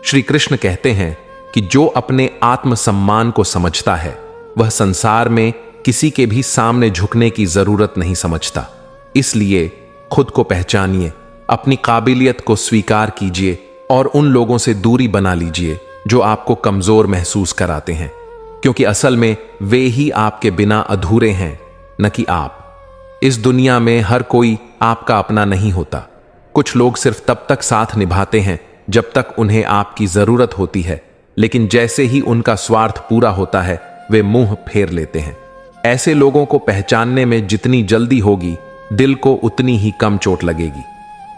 श्री कृष्ण कहते हैं कि जो अपने आत्मसम्मान को समझता है वह संसार में किसी के भी सामने झुकने की जरूरत नहीं समझता। इसलिए खुद को पहचानिए, अपनी काबिलियत को स्वीकार कीजिए और उन लोगों से दूरी बना लीजिए जो आपको कमजोर महसूस कराते हैं, क्योंकि असल में वे ही आपके बिना अधूरे हैं, न कि आप। इस दुनिया में हर कोई आपका अपना नहीं होता। कुछ लोग सिर्फ तब तक साथ निभाते हैं जब तक उन्हें आपकी जरूरत होती है, लेकिन जैसे ही उनका स्वार्थ पूरा होता है वे मुंह फेर लेते हैं। ऐसे लोगों को पहचानने में जितनी जल्दी होगी, दिल को उतनी ही कम चोट लगेगी।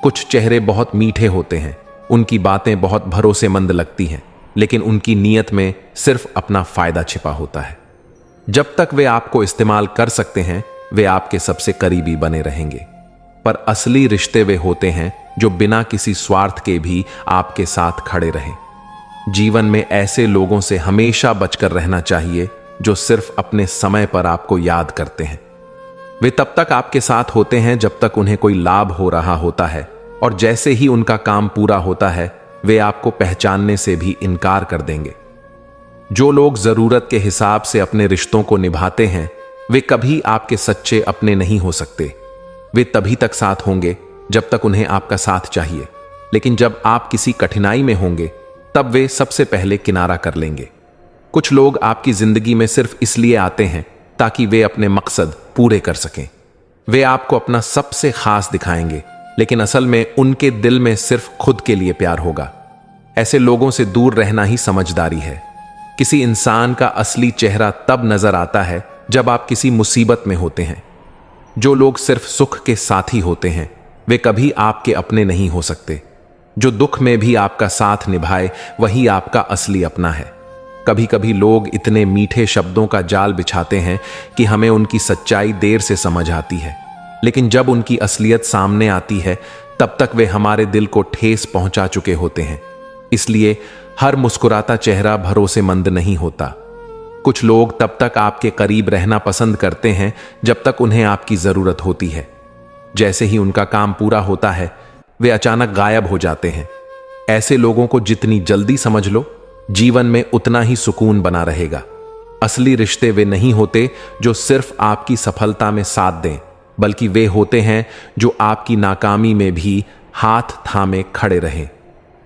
कुछ चेहरे बहुत मीठे होते हैं, उनकी बातें बहुत भरोसेमंद लगती हैं, लेकिन उनकी नीयत में सिर्फ अपना फायदा छिपा होता है। जब तक वे आपको इस्तेमाल कर सकते हैं वे आपके सबसे करीबी बने रहेंगे, पर असली रिश्ते वे होते हैं जो बिना किसी स्वार्थ के भी आपके साथ खड़े रहें। जीवन में ऐसे लोगों से हमेशा बचकर रहना चाहिए जो सिर्फ अपने समय पर आपको याद करते हैं। वे तब तक आपके साथ होते हैं जब तक उन्हें कोई लाभ हो रहा होता है, और जैसे ही उनका काम पूरा होता है वे आपको पहचानने से भी इनकार कर देंगे। जो लोग जरूरत के हिसाब से अपने रिश्तों को निभाते हैं वे कभी आपके सच्चे अपने नहीं हो सकते। वे तभी तक साथ होंगे जब तक उन्हें आपका साथ चाहिए, लेकिन जब आप किसी कठिनाई में होंगे तब वे सबसे पहले किनारा कर लेंगे। कुछ लोग आपकी जिंदगी में सिर्फ इसलिए आते हैं ताकि वे अपने मकसद पूरे कर सकें। वे आपको अपना सबसे खास दिखाएंगे, लेकिन असल में उनके दिल में सिर्फ खुद के लिए प्यार होगा। ऐसे लोगों से दूर रहना ही समझदारी है। किसी इंसान का असली चेहरा तब नजर आता है जब आप किसी मुसीबत में होते हैं। जो लोग सिर्फ सुख के साथी होते हैं वे कभी आपके अपने नहीं हो सकते। जो दुख में भी आपका साथ निभाए वही आपका असली अपना है। कभी कभी लोग इतने मीठे शब्दों का जाल बिछाते हैं कि हमें उनकी सच्चाई देर से समझ आती है, लेकिन जब उनकी असलियत सामने आती है तब तक वे हमारे दिल को ठेस पहुंचा चुके होते हैं। इसलिए हर मुस्कुराता चेहरा भरोसेमंद नहीं होता। कुछ लोग तब तक आपके करीब रहना पसंद करते हैं जब तक उन्हें आपकी जरूरत होती है। जैसे ही उनका काम पूरा होता है वे अचानक गायब हो जाते हैं। ऐसे लोगों को जितनी जल्दी समझ लो, जीवन में उतना ही सुकून बना रहेगा। असली रिश्ते वे नहीं होते जो सिर्फ आपकी सफलता में साथ दें, बल्कि वे होते हैं जो आपकी नाकामी में भी हाथ थामे खड़े रहें।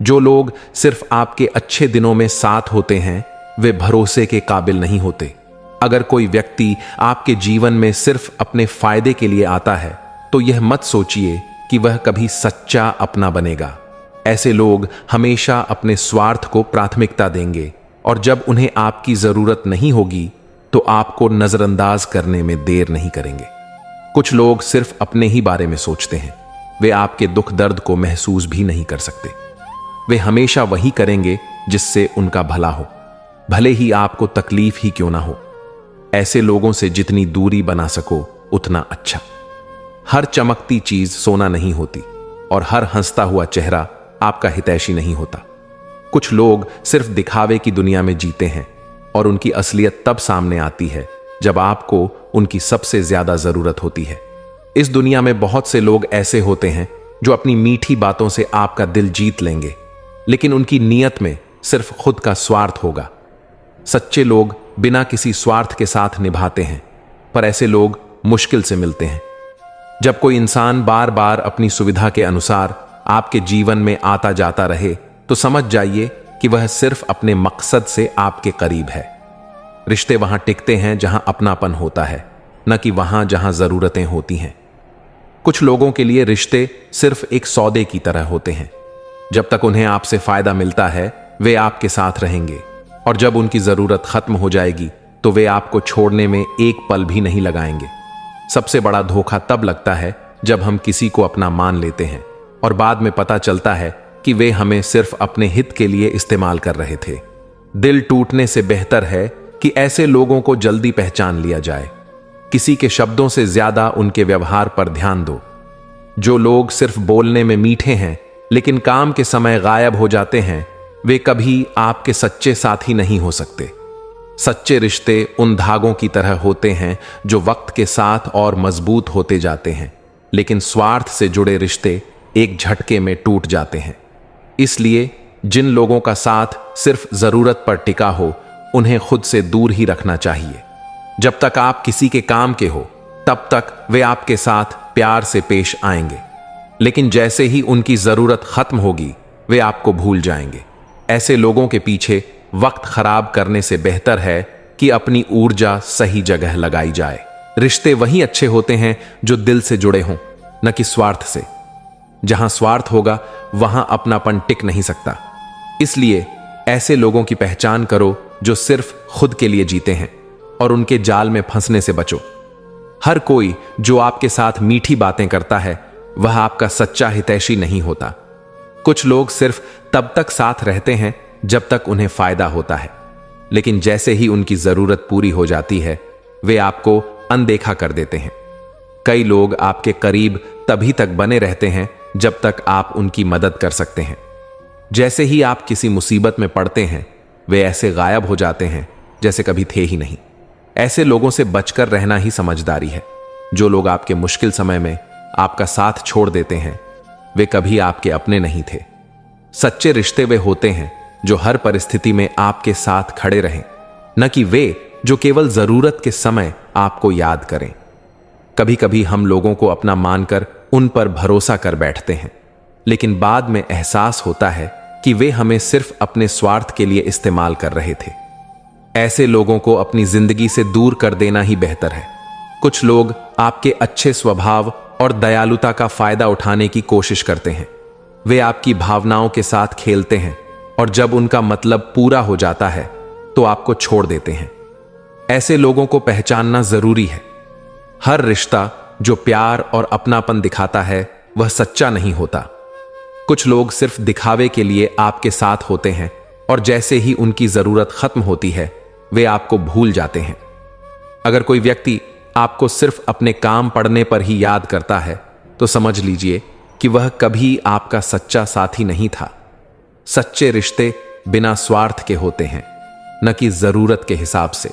जो लोग सिर्फ आपके अच्छे दिनों में साथ होते हैं वे भरोसे के काबिल नहीं होते। अगर कोई व्यक्ति आपके जीवन में सिर्फ अपने फायदे के लिए आता है तो यह मत सोचिए कि वह कभी सच्चा अपना बनेगा। ऐसे लोग हमेशा अपने स्वार्थ को प्राथमिकता देंगे, और जब उन्हें आपकी जरूरत नहीं होगी तो आपको नजरअंदाज करने में देर नहीं करेंगे। कुछ लोग सिर्फ अपने ही बारे में सोचते हैं, वे आपके दुख दर्द को महसूस भी नहीं कर सकते। वे हमेशा वही करेंगे जिससे उनका भला हो, भले ही आपको तकलीफ ही क्यों ना हो। ऐसे लोगों से जितनी दूरी बना सको उतना अच्छा। हर चमकती चीज सोना नहीं होती, और हर हंसता हुआ चेहरा आपका हितैषी नहीं होता। कुछ लोग सिर्फ दिखावे की दुनिया में जीते हैं, और उनकी असलियत तब सामने आती है जब आपको उनकी सबसे ज्यादा जरूरत होती है। इस दुनिया में बहुत से लोग ऐसे होते हैं जो अपनी मीठी बातों से आपका दिल जीत लेंगे, लेकिन उनकी नीयत में सिर्फ खुद का स्वार्थ होगा। सच्चे लोग बिना किसी स्वार्थ के साथ निभाते हैं, पर ऐसे लोग मुश्किल से मिलते हैं। जब कोई इंसान बार बार अपनी सुविधा के अनुसार आपके जीवन में आता जाता रहे तो समझ जाइए कि वह सिर्फ अपने मकसद से आपके करीब है। रिश्ते वहां टिकते हैं जहां अपनापन होता है, न कि वहां जहां जरूरतें होती हैं। कुछ लोगों के लिए रिश्ते सिर्फ एक सौदे की तरह होते हैं। जब तक उन्हें आपसे फायदा मिलता है वे आपके साथ रहेंगे, और जब उनकी जरूरत खत्म हो जाएगी तो वे आपको छोड़ने में एक पल भी नहीं लगाएंगे। सबसे बड़ा धोखा तब लगता है जब हम किसी को अपना मान लेते हैं और बाद में पता चलता है कि वे हमें सिर्फ अपने हित के लिए इस्तेमाल कर रहे थे। दिल टूटने से बेहतर है कि ऐसे लोगों को जल्दी पहचान लिया जाए। किसी के शब्दों से ज्यादा उनके व्यवहार पर ध्यान दो। जो लोग सिर्फ बोलने में मीठे हैं लेकिन काम के समय गायब हो जाते हैं वे कभी आपके सच्चे साथी नहीं हो सकते। सच्चे रिश्ते उन धागों की तरह होते हैं जो वक्त के साथ और मजबूत होते जाते हैं, लेकिन स्वार्थ से जुड़े रिश्ते एक झटके में टूट जाते हैं। इसलिए जिन लोगों का साथ सिर्फ जरूरत पर टिका हो उन्हें खुद से दूर ही रखना चाहिए। जब तक आप किसी के काम के हो तब तक वे आपके साथ प्यार से पेश आएंगे, लेकिन जैसे ही उनकी जरूरत खत्म होगी वे आपको भूल जाएंगे। ऐसे लोगों के पीछे वक्त खराब करने से बेहतर है कि अपनी ऊर्जा सही जगह लगाई जाए। रिश्ते वही अच्छे होते हैं जो दिल से जुड़े हों, न कि स्वार्थ से। जहां स्वार्थ होगा वहां अपनापन टिक नहीं सकता। इसलिए ऐसे लोगों की पहचान करो जो सिर्फ खुद के लिए जीते हैं और उनके जाल में फंसने से बचो। हर कोई जो आपके साथ मीठी बातें करता है वह आपका सच्चा हितैषी नहीं होता। कुछ लोग सिर्फ तब तक साथ रहते हैं जब तक उन्हें फायदा होता है, लेकिन जैसे ही उनकी जरूरत पूरी हो जाती है वे आपको अनदेखा कर देते हैं। कई लोग आपके करीब तभी तक बने रहते हैं जब तक आप उनकी मदद कर सकते हैं। जैसे ही आप किसी मुसीबत में पड़ते हैं वे ऐसे गायब हो जाते हैं जैसे कभी थे ही नहीं। ऐसे लोगों से बचकर रहना ही समझदारी है। जो लोग आपके मुश्किल समय में आपका साथ छोड़ देते हैं वे कभी आपके अपने नहीं थे। सच्चे रिश्ते वे होते हैं जो हर परिस्थिति में आपके साथ खड़े रहें, न कि वे जो केवल जरूरत के समय आपको याद करें। कभी कभी हम लोगों को अपना मानकर उन पर भरोसा कर बैठते हैं, लेकिन बाद में एहसास होता है कि वे हमें सिर्फ अपने स्वार्थ के लिए इस्तेमाल कर रहे थे। ऐसे लोगों को अपनी जिंदगी से दूर कर देना ही बेहतर है। कुछ लोग आपके अच्छे स्वभाव और दयालुता का फायदा उठाने की कोशिश करते हैं। वे आपकी भावनाओं के साथ खेलते हैं और जब उनका मतलब पूरा हो जाता है तो आपको छोड़ देते हैं। ऐसे लोगों को पहचानना जरूरी है। हर रिश्ता जो प्यार और अपनापन दिखाता है वह सच्चा नहीं होता। कुछ लोग सिर्फ दिखावे के लिए आपके साथ होते हैं और जैसे ही उनकी जरूरत खत्म होती है वे आपको भूल जाते हैं। अगर कोई व्यक्ति आपको सिर्फ अपने काम पड़ने पर ही याद करता है तो समझ लीजिए कि वह कभी आपका सच्चा साथी नहीं था। सच्चे रिश्ते बिना स्वार्थ के होते हैं, न कि जरूरत के हिसाब से।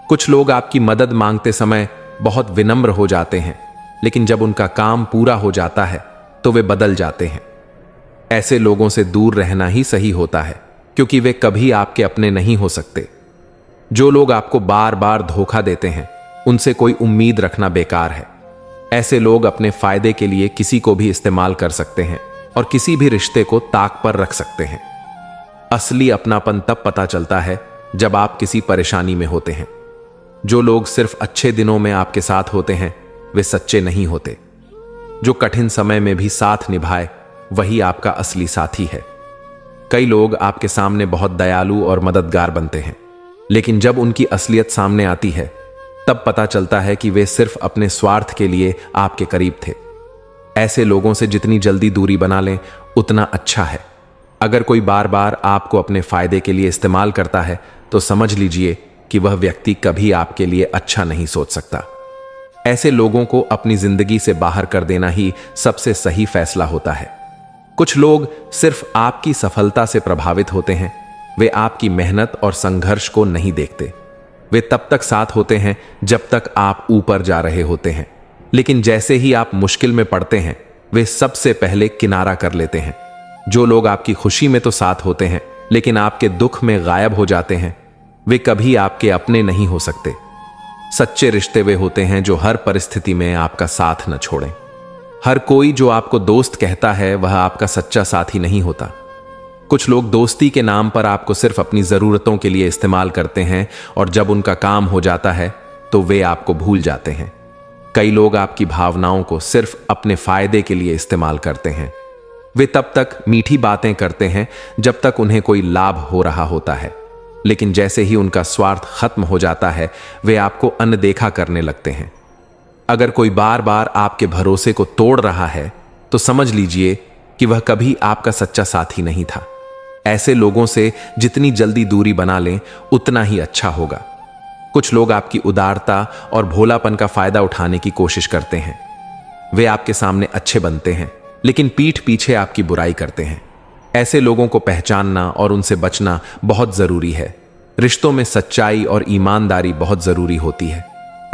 कुछ लोग आपकी मदद मांगते समय बहुत विनम्र हो जाते हैं, लेकिन जब उनका काम पूरा हो जाता है तो वे बदल जाते हैं। ऐसे लोगों से दूर रहना ही सही होता है, क्योंकि वे कभी आपके अपने नहीं हो सकते। जो लोग आपको बार बार धोखा देते हैं उनसे कोई उम्मीद रखना बेकार है। ऐसे लोग अपने फायदे के लिए किसी को भी इस्तेमाल कर सकते हैं और किसी भी रिश्ते को ताक पर रख सकते हैं। असली अपनापन तब पता चलता है जब आप किसी परेशानी में होते हैं। जो लोग सिर्फ अच्छे दिनों में आपके साथ होते हैं वे सच्चे नहीं होते। जो कठिन समय में भी साथ निभाए वही आपका असली साथी है। कई लोग आपके सामने बहुत दयालु और मददगार बनते हैं, लेकिन जब उनकी असलियत सामने आती है तब पता चलता है कि वे सिर्फ अपने स्वार्थ के लिए आपके करीब थे। ऐसे लोगों से जितनी जल्दी दूरी बना लें उतना अच्छा है। अगर कोई बार बार आपको अपने फायदे के लिए इस्तेमाल करता है तो समझ लीजिए कि वह व्यक्ति कभी आपके लिए अच्छा नहीं सोच सकता। ऐसे लोगों को अपनी जिंदगी से बाहर कर देना ही सबसे सही फैसला होता है। कुछ लोग सिर्फ आपकी सफलता से प्रभावित होते हैं, वे आपकी मेहनत और संघर्ष को नहीं देखते। वे तब तक साथ होते हैं जब तक आप ऊपर जा रहे होते हैं, लेकिन जैसे ही आप मुश्किल में पड़ते हैं वे सबसे पहले किनारा कर लेते हैं। जो लोग आपकी खुशी में तो साथ होते हैं लेकिन आपके दुख में गायब हो जाते हैं वे कभी आपके अपने नहीं हो सकते। सच्चे रिश्ते वे होते हैं जो हर परिस्थिति में आपका साथ न छोड़ें। हर कोई जो आपको दोस्त कहता है वह आपका सच्चा साथी नहीं होता। कुछ लोग दोस्ती के नाम पर आपको सिर्फ अपनी जरूरतों के लिए इस्तेमाल करते हैं और जब उनका काम हो जाता है तो वे आपको भूल जाते हैं। कई लोग आपकी भावनाओं को सिर्फ अपने फायदे के लिए इस्तेमाल करते हैं। वे तब तक मीठी बातें करते हैं जब तक उन्हें कोई लाभ हो रहा होता है, लेकिन जैसे ही उनका स्वार्थ खत्म हो जाता है वे आपको अनदेखा करने लगते हैं। अगर कोई बार बार आपके भरोसे को तोड़ रहा है तो समझ लीजिए कि वह कभी आपका सच्चा साथी नहीं था। ऐसे लोगों से जितनी जल्दी दूरी बना लें उतना ही अच्छा होगा। कुछ लोग आपकी उदारता और भोलापन का फायदा उठाने की कोशिश करते हैं। वे आपके सामने अच्छे बनते हैं लेकिन पीठ पीछे आपकी बुराई करते हैं। ऐसे लोगों को पहचानना और उनसे बचना बहुत जरूरी है। रिश्तों में सच्चाई और ईमानदारी बहुत जरूरी होती है।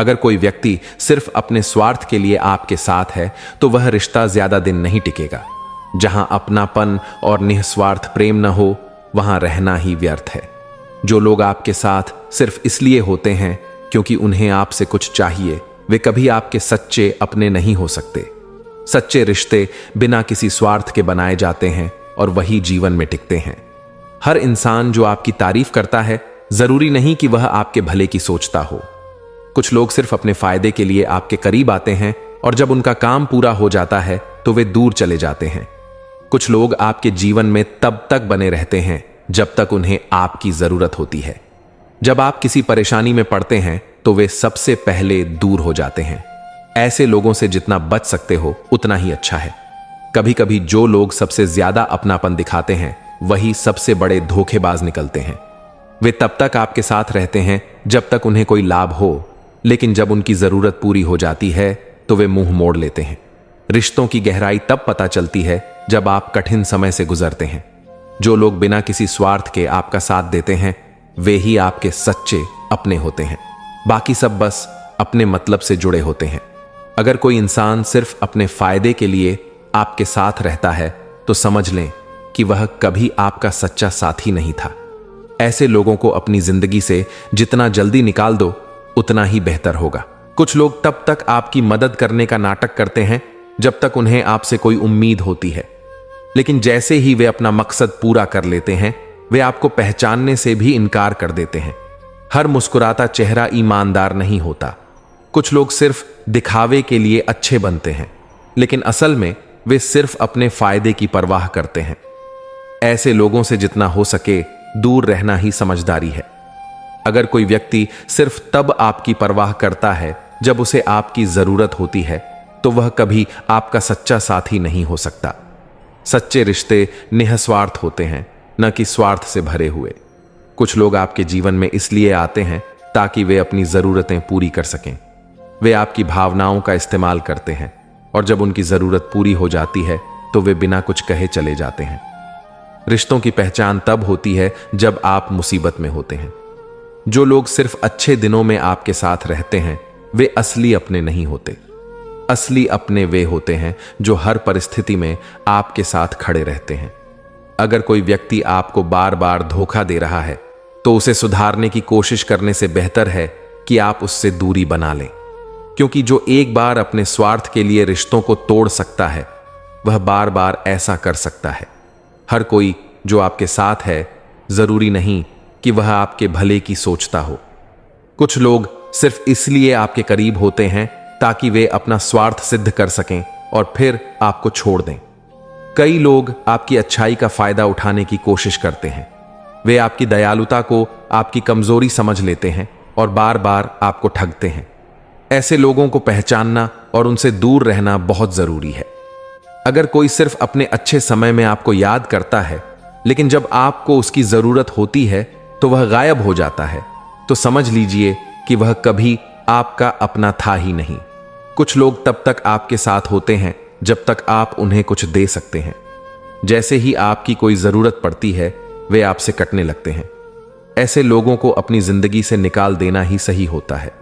अगर कोई व्यक्ति सिर्फ अपने स्वार्थ के लिए आपके साथ है तो वह रिश्ता ज्यादा दिन नहीं टिकेगा। जहां अपनापन और निस्वार्थ प्रेम न हो, वहां रहना ही व्यर्थ है। जो लोग आपके साथ सिर्फ इसलिए होते हैं क्योंकि उन्हें आपसे कुछ चाहिए, वे कभी आपके सच्चे अपने नहीं हो सकते। सच्चे रिश्ते बिना किसी स्वार्थ के बनाए जाते हैं और वही जीवन में टिकते हैं। हर इंसान जो आपकी तारीफ करता है, जरूरी नहीं कि वह आपके भले की सोचता हो। कुछ लोग सिर्फ अपने फायदे के लिए आपके करीब आते हैं और जब उनका काम पूरा हो जाता है तो वे दूर चले जाते हैं। कुछ लोग आपके जीवन में तब तक बने रहते हैं जब तक उन्हें आपकी जरूरत होती है। जब आप किसी परेशानी में पड़ते हैं तो वे सबसे पहले दूर हो जाते हैं। ऐसे लोगों से जितना बच सकते हो उतना ही अच्छा है। कभी कभी जो लोग सबसे ज्यादा अपनापन दिखाते हैं वही सबसे बड़े धोखेबाज निकलते हैं। वे तब तक आपके साथ रहते हैं जब तक उन्हें कोई लाभ हो, लेकिन जब उनकी जरूरत पूरी हो जाती है तो वे मुंह मोड़ लेते हैं। रिश्तों की गहराई तब पता चलती है जब आप कठिन समय से गुजरते हैं। जो लोग बिना किसी स्वार्थ के आपका साथ देते हैं वे ही आपके सच्चे अपने होते हैं। बाकी सब बस अपने मतलब से जुड़े होते हैं। अगर कोई इंसान सिर्फ अपने फायदे के लिए आपके साथ रहता है तो समझ लें कि वह कभी आपका सच्चा साथी नहीं था। ऐसे लोगों को अपनी जिंदगी से जितना जल्दी निकाल दो उतना ही बेहतर होगा। कुछ लोग तब तक आपकी मदद करने का नाटक करते हैं जब तक उन्हें आपसे कोई उम्मीद होती है, लेकिन जैसे ही वे अपना मकसद पूरा कर लेते हैं वे आपको पहचानने से भी इनकार कर देते हैं। हर मुस्कुराता चेहरा ईमानदार नहीं होता। कुछ लोग सिर्फ दिखावे के लिए अच्छे बनते हैं, लेकिन असल में वे सिर्फ अपने फायदे की परवाह करते हैं। ऐसे लोगों से जितना हो सके दूर रहना ही समझदारी है। अगर कोई व्यक्ति सिर्फ तब आपकी परवाह करता है जब उसे आपकी जरूरत होती है तो वह कभी आपका सच्चा साथी नहीं हो सकता। सच्चे रिश्ते निस्वार्थ होते हैं, न कि स्वार्थ से भरे हुए। कुछ लोग आपके जीवन में इसलिए आते हैं ताकि वे अपनी जरूरतें पूरी कर सकें। वे आपकी भावनाओं का इस्तेमाल करते हैं और जब उनकी जरूरत पूरी हो जाती है तो वे बिना कुछ कहे चले जाते हैं। रिश्तों की पहचान तब होती है जब आप मुसीबत में होते हैं। जो लोग सिर्फ अच्छे दिनों में आपके साथ रहते हैं वे असली अपने नहीं होते। असली अपने वे होते हैं जो हर परिस्थिति में आपके साथ खड़े रहते हैं। अगर कोई व्यक्ति आपको बार बार धोखा दे रहा है तो उसे सुधारने की कोशिश करने से बेहतर है कि आप उससे दूरी बना लें, क्योंकि जो एक बार अपने स्वार्थ के लिए रिश्तों को तोड़ सकता है वह बार बार ऐसा कर सकता है। हर कोई जो आपके साथ है जरूरी नहीं कि वह आपके भले की सोचता हो। कुछ लोग सिर्फ इसलिए आपके करीब होते हैं ताकि वे अपना स्वार्थ सिद्ध कर सकें और फिर आपको छोड़ दें। कई लोग आपकी अच्छाई का फायदा उठाने की कोशिश करते हैं। वे आपकी दयालुता को आपकी कमजोरी समझ लेते हैं और बार बार आपको ठगते हैं। ऐसे लोगों को पहचानना और उनसे दूर रहना बहुत जरूरी है। अगर कोई सिर्फ अपने अच्छे समय में आपको याद करता है लेकिन जब आपको उसकी जरूरत होती है तो वह गायब हो जाता है, तो समझ लीजिए कि वह कभी आपका अपना था ही नहीं। कुछ लोग तब तक आपके साथ होते हैं जब तक आप उन्हें कुछ दे सकते हैं। जैसे ही आपकी कोई जरूरत पड़ती है वे आपसे कटने लगते हैं। ऐसे लोगों को अपनी जिंदगी से निकाल देना ही सही होता है।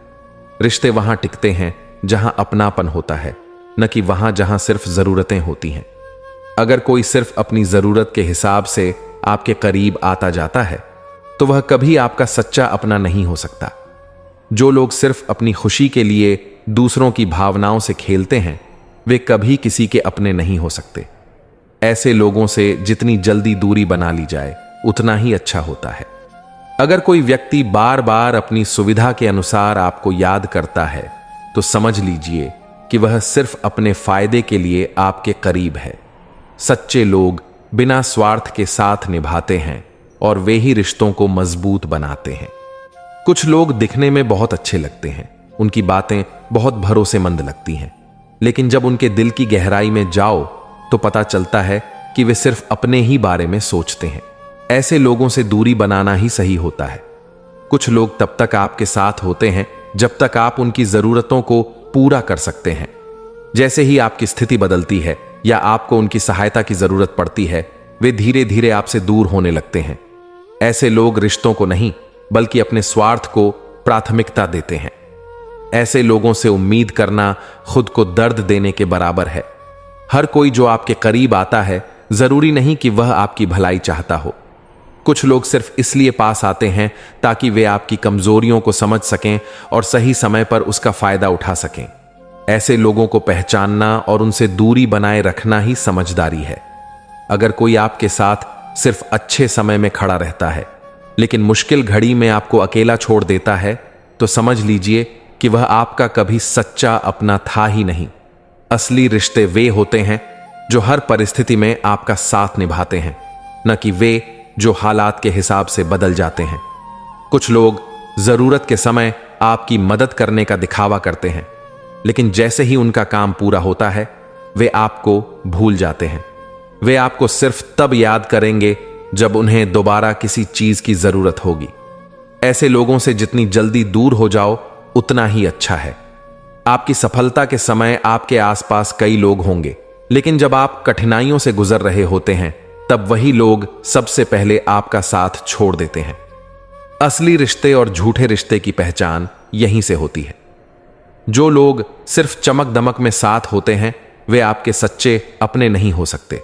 रिश्ते वहां टिकते हैं जहां अपनापन होता है, न कि वहां जहां सिर्फ जरूरतें होती हैं। अगर कोई सिर्फ अपनी जरूरत के हिसाब से आपके करीब आता जाता है तो वह कभी आपका सच्चा अपना नहीं हो सकता। जो लोग सिर्फ अपनी खुशी के लिए दूसरों की भावनाओं से खेलते हैं वे कभी किसी के अपने नहीं हो सकते। ऐसे लोगों से जितनी जल्दी दूरी बना ली जाए उतना ही अच्छा होता है। अगर कोई व्यक्ति बार बार अपनी सुविधा के अनुसार आपको याद करता है तो समझ लीजिए कि वह सिर्फ अपने फायदे के लिए आपके करीब है। सच्चे लोग बिना स्वार्थ के साथ निभाते हैं और वे ही रिश्तों को मजबूत बनाते हैं। कुछ लोग दिखने में बहुत अच्छे लगते हैं, उनकी बातें बहुत भरोसेमंद लगती हैं, लेकिन जब उनके दिल की गहराई में जाओ तो पता चलता है कि वे सिर्फ अपने ही बारे में सोचते हैं। ऐसे लोगों से दूरी बनाना ही सही होता है। कुछ लोग तब तक आपके साथ होते हैं जब तक आप उनकी जरूरतों को पूरा कर सकते हैं। जैसे ही आपकी स्थिति बदलती है या आपको उनकी सहायता की जरूरत पड़ती है वे धीरे धीरे आपसे दूर होने लगते हैं। ऐसे लोग रिश्तों को नहीं बल्कि अपने स्वार्थ को प्राथमिकता देते हैं। ऐसे लोगों से उम्मीद करना खुद को दर्द देने के बराबर है। हर कोई जो आपके करीब आता है जरूरी नहीं कि वह आपकी भलाई चाहता हो। कुछ लोग सिर्फ इसलिए पास आते हैं ताकि वे आपकी कमजोरियों को समझ सकें और सही समय पर उसका फायदा उठा सकें। ऐसे लोगों को पहचानना और उनसे दूरी बनाए रखना ही समझदारी है। अगर कोई आपके साथ सिर्फ अच्छे समय में खड़ा रहता है लेकिन मुश्किल घड़ी में आपको अकेला छोड़ देता है, तो समझ लीजिए कि वह आपका कभी सच्चा अपना था ही नहीं। असली रिश्ते वे होते हैं जो हर परिस्थिति में आपका साथ निभाते हैं, न कि वे जो हालात के हिसाब से बदल जाते हैं। कुछ लोग जरूरत के समय आपकी मदद करने का दिखावा करते हैं, लेकिन जैसे ही उनका काम पूरा होता है वे आपको भूल जाते हैं। वे आपको सिर्फ तब याद करेंगे जब उन्हें दोबारा किसी चीज की जरूरत होगी। ऐसे लोगों से जितनी जल्दी दूर हो जाओ उतना ही अच्छा है। आपकी सफलता के समय आपके आसपास कई लोग होंगे, लेकिन जब आप कठिनाइयों से गुजर रहे होते हैं तब वही लोग सबसे पहले आपका साथ छोड़ देते हैं। असली रिश्ते और झूठे रिश्ते की पहचान यहीं से होती है। जो लोग सिर्फ चमक दमक में साथ होते हैं वे आपके सच्चे अपने नहीं हो सकते।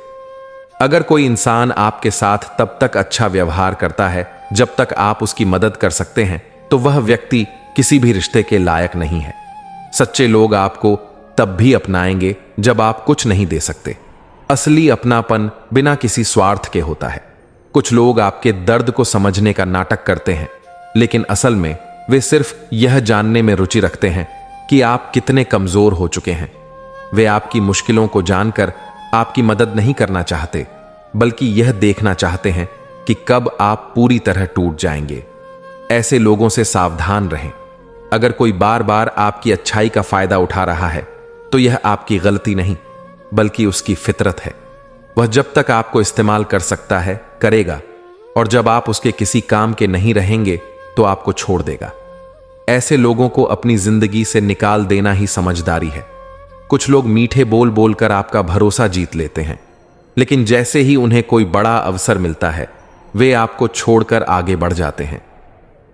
अगर कोई इंसान आपके साथ तब तक अच्छा व्यवहार करता है जब तक आप उसकी मदद कर सकते हैं, तो वह व्यक्ति किसी भी रिश्ते के लायक नहीं है। सच्चे लोग आपको तब भी अपनाएंगे जब आप कुछ नहीं दे सकते। असली अपनापन बिना किसी स्वार्थ के होता है। कुछ लोग आपके दर्द को समझने का नाटक करते हैं, लेकिन असल में वे सिर्फ यह जानने में रुचि रखते हैं कि आप कितने कमजोर हो चुके हैं। वे आपकी मुश्किलों को जानकर आपकी मदद नहीं करना चाहते, बल्कि यह देखना चाहते हैं कि कब आप पूरी तरह टूट जाएंगे। ऐसे लोगों से सावधान रहें। अगर कोई बार बार आपकी अच्छाई का फायदा उठा रहा है तो यह आपकी गलती नहीं बल्कि उसकी फितरत है। वह जब तक आपको इस्तेमाल कर सकता है करेगा, और जब आप उसके किसी काम के नहीं रहेंगे तो आपको छोड़ देगा। ऐसे लोगों को अपनी जिंदगी से निकाल देना ही समझदारी है। कुछ लोग मीठे बोल बोलकर आपका भरोसा जीत लेते हैं, लेकिन जैसे ही उन्हें कोई बड़ा अवसर मिलता है वे आपको छोड़कर आगे बढ़ जाते हैं।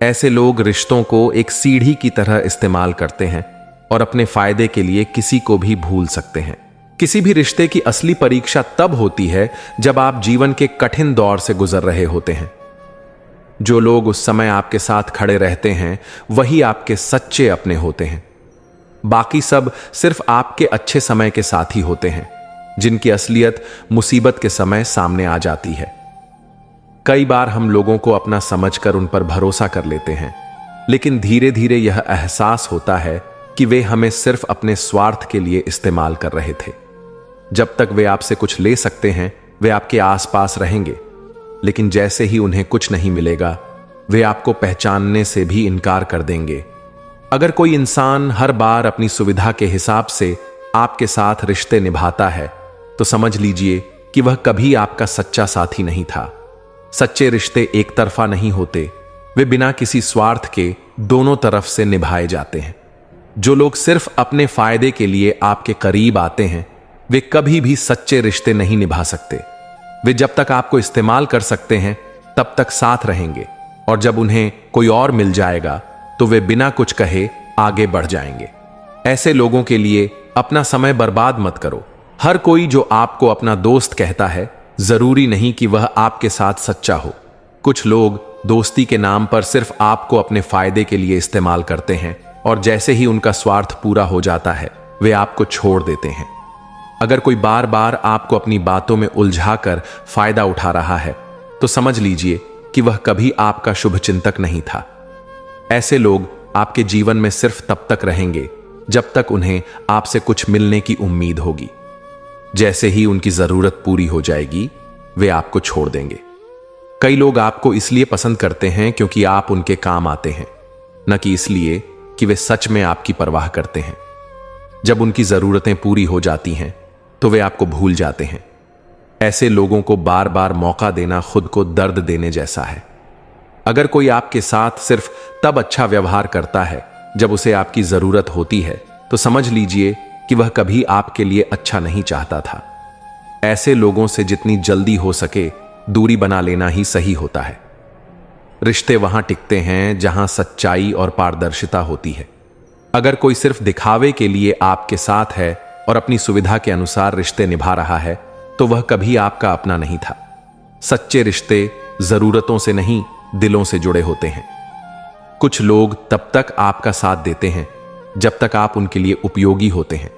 ऐसे लोग रिश्तों को एक सीढ़ी की तरह इस्तेमाल करते हैं और अपने फायदे के लिए किसी को भी भूल सकते हैं। किसी भी रिश्ते की असली परीक्षा तब होती है जब आप जीवन के कठिन दौर से गुजर रहे होते हैं। जो लोग उस समय आपके साथ खड़े रहते हैं वही आपके सच्चे अपने होते हैं। बाकी सब सिर्फ आपके अच्छे समय के साथी होते हैं, जिनकी असलियत मुसीबत के समय सामने आ जाती है। कई बार हम लोगों को अपना समझकर उन पर भरोसा कर लेते हैं, लेकिन धीरे धीरे यह एहसास होता है कि वे हमें सिर्फ अपने स्वार्थ के लिए इस्तेमाल कर रहे थे। जब तक वे आपसे कुछ ले सकते हैं वे आपके आसपास रहेंगे, लेकिन जैसे ही उन्हें कुछ नहीं मिलेगा वे आपको पहचानने से भी इनकार कर देंगे। अगर कोई इंसान हर बार अपनी सुविधा के हिसाब से आपके साथ रिश्ते निभाता है तो समझ लीजिए कि वह कभी आपका सच्चा साथी नहीं था। सच्चे रिश्ते एक तरफा नहीं होते, वे बिना किसी स्वार्थ के दोनों तरफ से निभाए जाते हैं। जो लोग सिर्फ अपने फायदे के लिए आपके करीब आते हैं वे कभी भी सच्चे रिश्ते नहीं निभा सकते। वे जब तक आपको इस्तेमाल कर सकते हैं तब तक साथ रहेंगे, और जब उन्हें कोई और मिल जाएगा तो वे बिना कुछ कहे आगे बढ़ जाएंगे। ऐसे लोगों के लिए अपना समय बर्बाद मत करो। हर कोई जो आपको अपना दोस्त कहता है जरूरी नहीं कि वह आपके साथ सच्चा हो। कुछ लोग दोस्ती के नाम पर सिर्फ आपको अपने फायदे के लिए इस्तेमाल करते हैं, और जैसे ही उनका स्वार्थ पूरा हो जाता है वे आपको छोड़ देते हैं। अगर कोई बार बार आपको अपनी बातों में उलझाकर फायदा उठा रहा है तो समझ लीजिए कि वह कभी आपका शुभचिंतक नहीं था। ऐसे लोग आपके जीवन में सिर्फ तब तक रहेंगे जब तक उन्हें आपसे कुछ मिलने की उम्मीद होगी। जैसे ही उनकी जरूरत पूरी हो जाएगी वे आपको छोड़ देंगे। कई लोग आपको इसलिए पसंद करते हैं क्योंकि आप उनके काम आते हैं, न कि इसलिए कि वे सच में आपकी परवाह करते हैं। जब उनकी जरूरतें पूरी हो जाती हैं तो वे आपको भूल जाते हैं। ऐसे लोगों को बार बार मौका देना खुद को दर्द देने जैसा है। अगर कोई आपके साथ सिर्फ तब अच्छा व्यवहार करता है जब उसे आपकी जरूरत होती है तो समझ लीजिए कि वह कभी आपके लिए अच्छा नहीं चाहता था। ऐसे लोगों से जितनी जल्दी हो सके दूरी बना लेना ही सही होता है। रिश्ते वहां टिकते हैं जहां सच्चाई और पारदर्शिता होती है। अगर कोई सिर्फ दिखावे के लिए आपके साथ है और अपनी सुविधा के अनुसार रिश्ते निभा रहा है तो वह कभी आपका अपना नहीं था। सच्चे रिश्ते जरूरतों से नहीं, दिलों से जुड़े होते हैं। कुछ लोग तब तक आपका साथ देते हैं जब तक आप उनके लिए उपयोगी होते हैं।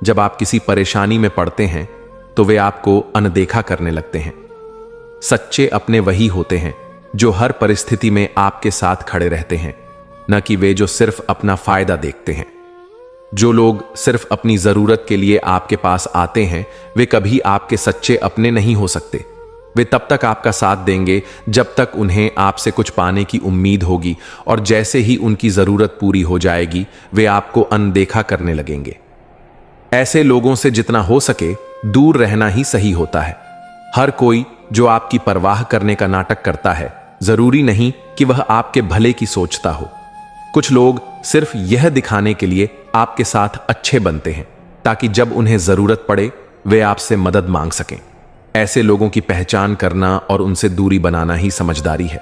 जब आप किसी परेशानी में पड़ते हैं तो वे आपको अनदेखा करने लगते हैं। सच्चे अपने वही होते हैं जो हर परिस्थिति में आपके साथ खड़े रहते हैं, न कि वे जो सिर्फ अपना फायदा देखते हैं। जो लोग सिर्फ अपनी जरूरत के लिए आपके पास आते हैं वे कभी आपके सच्चे अपने नहीं हो सकते। वे तब तक आपका साथ देंगे जब तक उन्हें आपसे कुछ पाने की उम्मीद होगी, और जैसे ही उनकी जरूरत पूरी हो जाएगी वे आपको अनदेखा करने लगेंगे। ऐसे लोगों से जितना हो सके दूर रहना ही सही होता है। हर कोई जो आपकी परवाह करने का नाटक करता है, जरूरी नहीं कि वह आपके भले की सोचता हो। कुछ लोग सिर्फ यह दिखाने के लिए आपके साथ अच्छे बनते हैं ताकि जब उन्हें जरूरत पड़े वे आपसे मदद मांग सकें। ऐसे लोगों की पहचान करना और उनसे दूरी बनाना ही समझदारी है।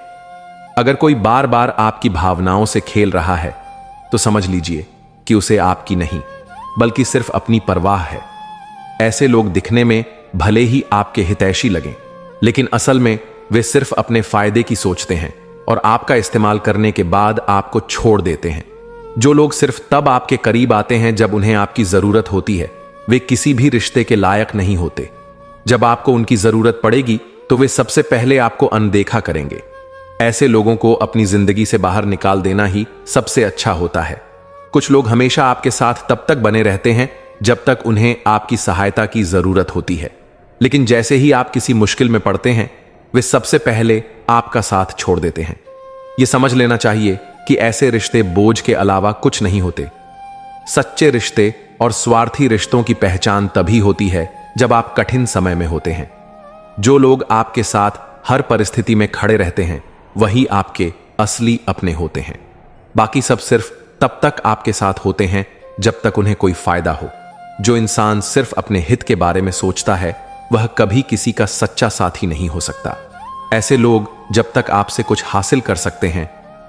अगर कोई बार बार आपकी भावनाओं से खेल रहा है तो समझ लीजिए कि उसे आपकी नहीं बल्कि सिर्फ अपनी परवाह है। ऐसे लोग दिखने में भले ही आपके हितैषी लगें, लेकिन असल में वे सिर्फ अपने फायदे की सोचते हैं और आपका इस्तेमाल करने के बाद आपको छोड़ देते हैं। जो लोग सिर्फ तब आपके करीब आते हैं जब उन्हें आपकी जरूरत होती है, वे किसी भी रिश्ते के लायक नहीं होते। जब आपको उनकी जरूरत पड़ेगी तो वे सबसे पहले आपको अनदेखा करेंगे। ऐसे लोगों को अपनी जिंदगी से बाहर निकाल देना ही सबसे अच्छा होता है। कुछ लोग हमेशा आपके साथ तब तक बने रहते हैं जब तक उन्हें आपकी सहायता की जरूरत होती है, लेकिन जैसे ही आप किसी मुश्किल में पड़ते हैं वे सबसे पहले आपका साथ छोड़ देते हैं। यह समझ लेना चाहिए कि ऐसे रिश्ते बोझ के अलावा कुछ नहीं होते। सच्चे रिश्ते और स्वार्थी रिश्तों की पहचान तभी होती है जब आप कठिन समय में होते हैं। जो लोग आपके साथ हर परिस्थिति में खड़े रहते हैं वही आपके असली अपने होते हैं। बाकी सब सिर्फ तब तक आपके साथ होते हैं जब तक उन्हें कोई फायदा हो। जो इंसान सिर्फ अपने हित के बारे में सोचता है वह कभी किसी का सच्चा साथी नहीं हो सकता। ऐसे लोग जब तक आपसे कुछ हासिल कर सकते हैं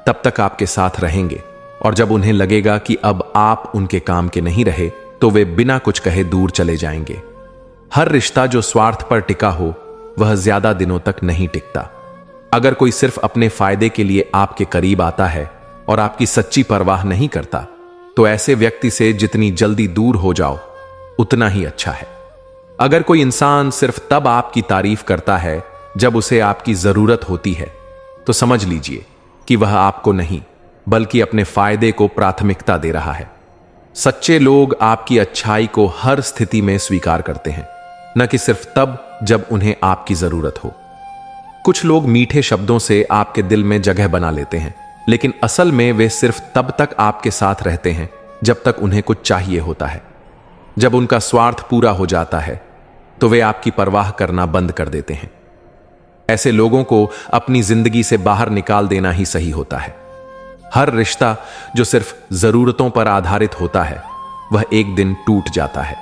तब तक आपके साथ रहेंगे, और जब उन्हें लगेगा कि अब आप उनके काम के नहीं रहे तो वे बिना कुछ कहे दूर चले जाएंगे। हर रिश्ता जो स्वार्थ पर टिका हो वह ज्यादा दिनों तक नहीं टिकता। अगर कोई सिर्फ अपने फायदे के लिए आपके करीब आता है और आपकी सच्ची परवाह नहीं करता तो ऐसे व्यक्ति से जितनी जल्दी दूर हो जाओ उतना ही अच्छा है। अगर कोई इंसान सिर्फ तब आपकी तारीफ करता है जब उसे आपकी जरूरत होती है तो समझ लीजिए कि वह आपको नहीं बल्कि अपने फायदे को प्राथमिकता दे रहा है। सच्चे लोग आपकी अच्छाई को हर स्थिति में स्वीकार करते हैं, न कि सिर्फ तब जब उन्हें आपकी जरूरत हो। कुछ लोग मीठे शब्दों से आपके दिल में जगह बना लेते हैं, लेकिन असल में वे सिर्फ तब तक आपके साथ रहते हैं जब तक उन्हें कुछ चाहिए होता है। जब उनका स्वार्थ पूरा हो जाता है तो वे आपकी परवाह करना बंद कर देते हैं। ऐसे लोगों को अपनी जिंदगी से बाहर निकाल देना ही सही होता है। हर रिश्ता जो सिर्फ जरूरतों पर आधारित होता है वह एक दिन टूट जाता है।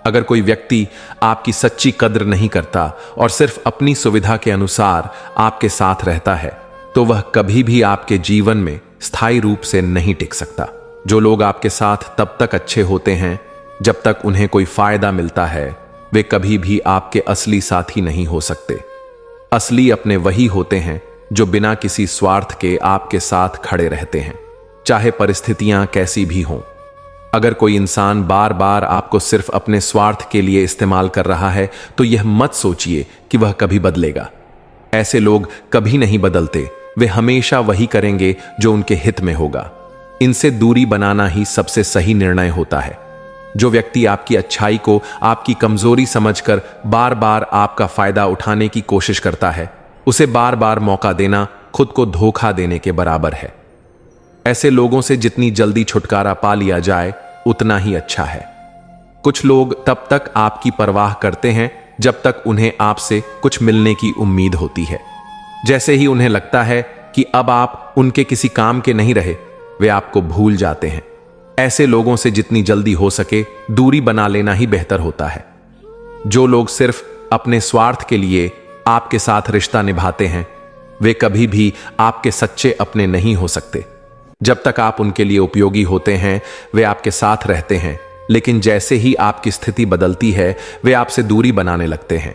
अगर कोई व्यक्ति आपकी सच्ची कद्र नहीं करता और सिर्फ अपनी सुविधा के अनुसार आपके साथ रहता है तो वह कभी भी आपके जीवन में स्थायी रूप से नहीं टिक सकता। जो लोग आपके साथ तब तक अच्छे होते हैं जब तक उन्हें कोई फायदा मिलता है, वे कभी भी आपके असली साथी नहीं हो सकते। असली अपने वही होते हैं जो बिना किसी स्वार्थ के आपके साथ खड़े रहते हैं, चाहे परिस्थितियां कैसी भी हों। अगर कोई इंसान बार बार आपको सिर्फ अपने स्वार्थ के लिए इस्तेमाल कर रहा है तो यह मत सोचिए कि वह कभी बदलेगा। ऐसे लोग कभी नहीं बदलते, वे हमेशा वही करेंगे जो उनके हित में होगा। इनसे दूरी बनाना ही सबसे सही निर्णय होता है। जो व्यक्ति आपकी अच्छाई को आपकी कमजोरी समझकर बार बार आपका फायदा उठाने की कोशिश करता है, उसे बार बार मौका देना खुद को धोखा देने के बराबर है। ऐसे लोगों से जितनी जल्दी छुटकारा पा लिया जाए उतना ही अच्छा है। कुछ लोग तब तक आपकी परवाह करते हैं जब तक उन्हें आपसे कुछ मिलने की उम्मीद होती है। जैसे ही उन्हें लगता है कि अब आप उनके किसी काम के नहीं रहे, वे आपको भूल जाते हैं। ऐसे लोगों से जितनी जल्दी हो सके दूरी बना लेना ही बेहतर होता है। जो लोग सिर्फ अपने स्वार्थ के लिए आपके साथ रिश्ता निभाते हैं, वे कभी भी आपके सच्चे अपने नहीं हो सकते। जब तक आप उनके लिए उपयोगी होते हैं, वे आपके साथ रहते हैं, लेकिन जैसे ही आपकी स्थिति बदलती है वे आपसे दूरी बनाने लगते हैं।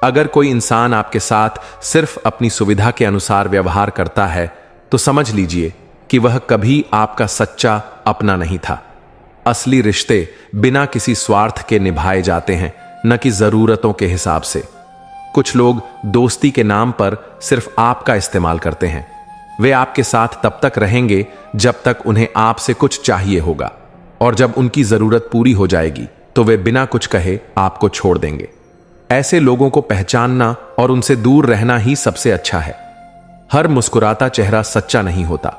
अगर कोई इंसान आपके साथ सिर्फ अपनी सुविधा के अनुसार व्यवहार करता है तो समझ लीजिए कि वह कभी आपका सच्चा अपना नहीं था। असली रिश्ते बिना किसी स्वार्थ के निभाए जाते हैं, न कि जरूरतों के हिसाब से। कुछ लोग दोस्ती के नाम पर सिर्फ आपका इस्तेमाल करते हैं। वे आपके साथ तब तक रहेंगे जब तक उन्हें आपसे कुछ चाहिए होगा, और जब उनकी जरूरत पूरी हो जाएगी तो वे बिना कुछ कहे आपको छोड़ देंगे। ऐसे लोगों को पहचानना और उनसे दूर रहना ही सबसे अच्छा है। हर मुस्कुराता चेहरा सच्चा नहीं होता।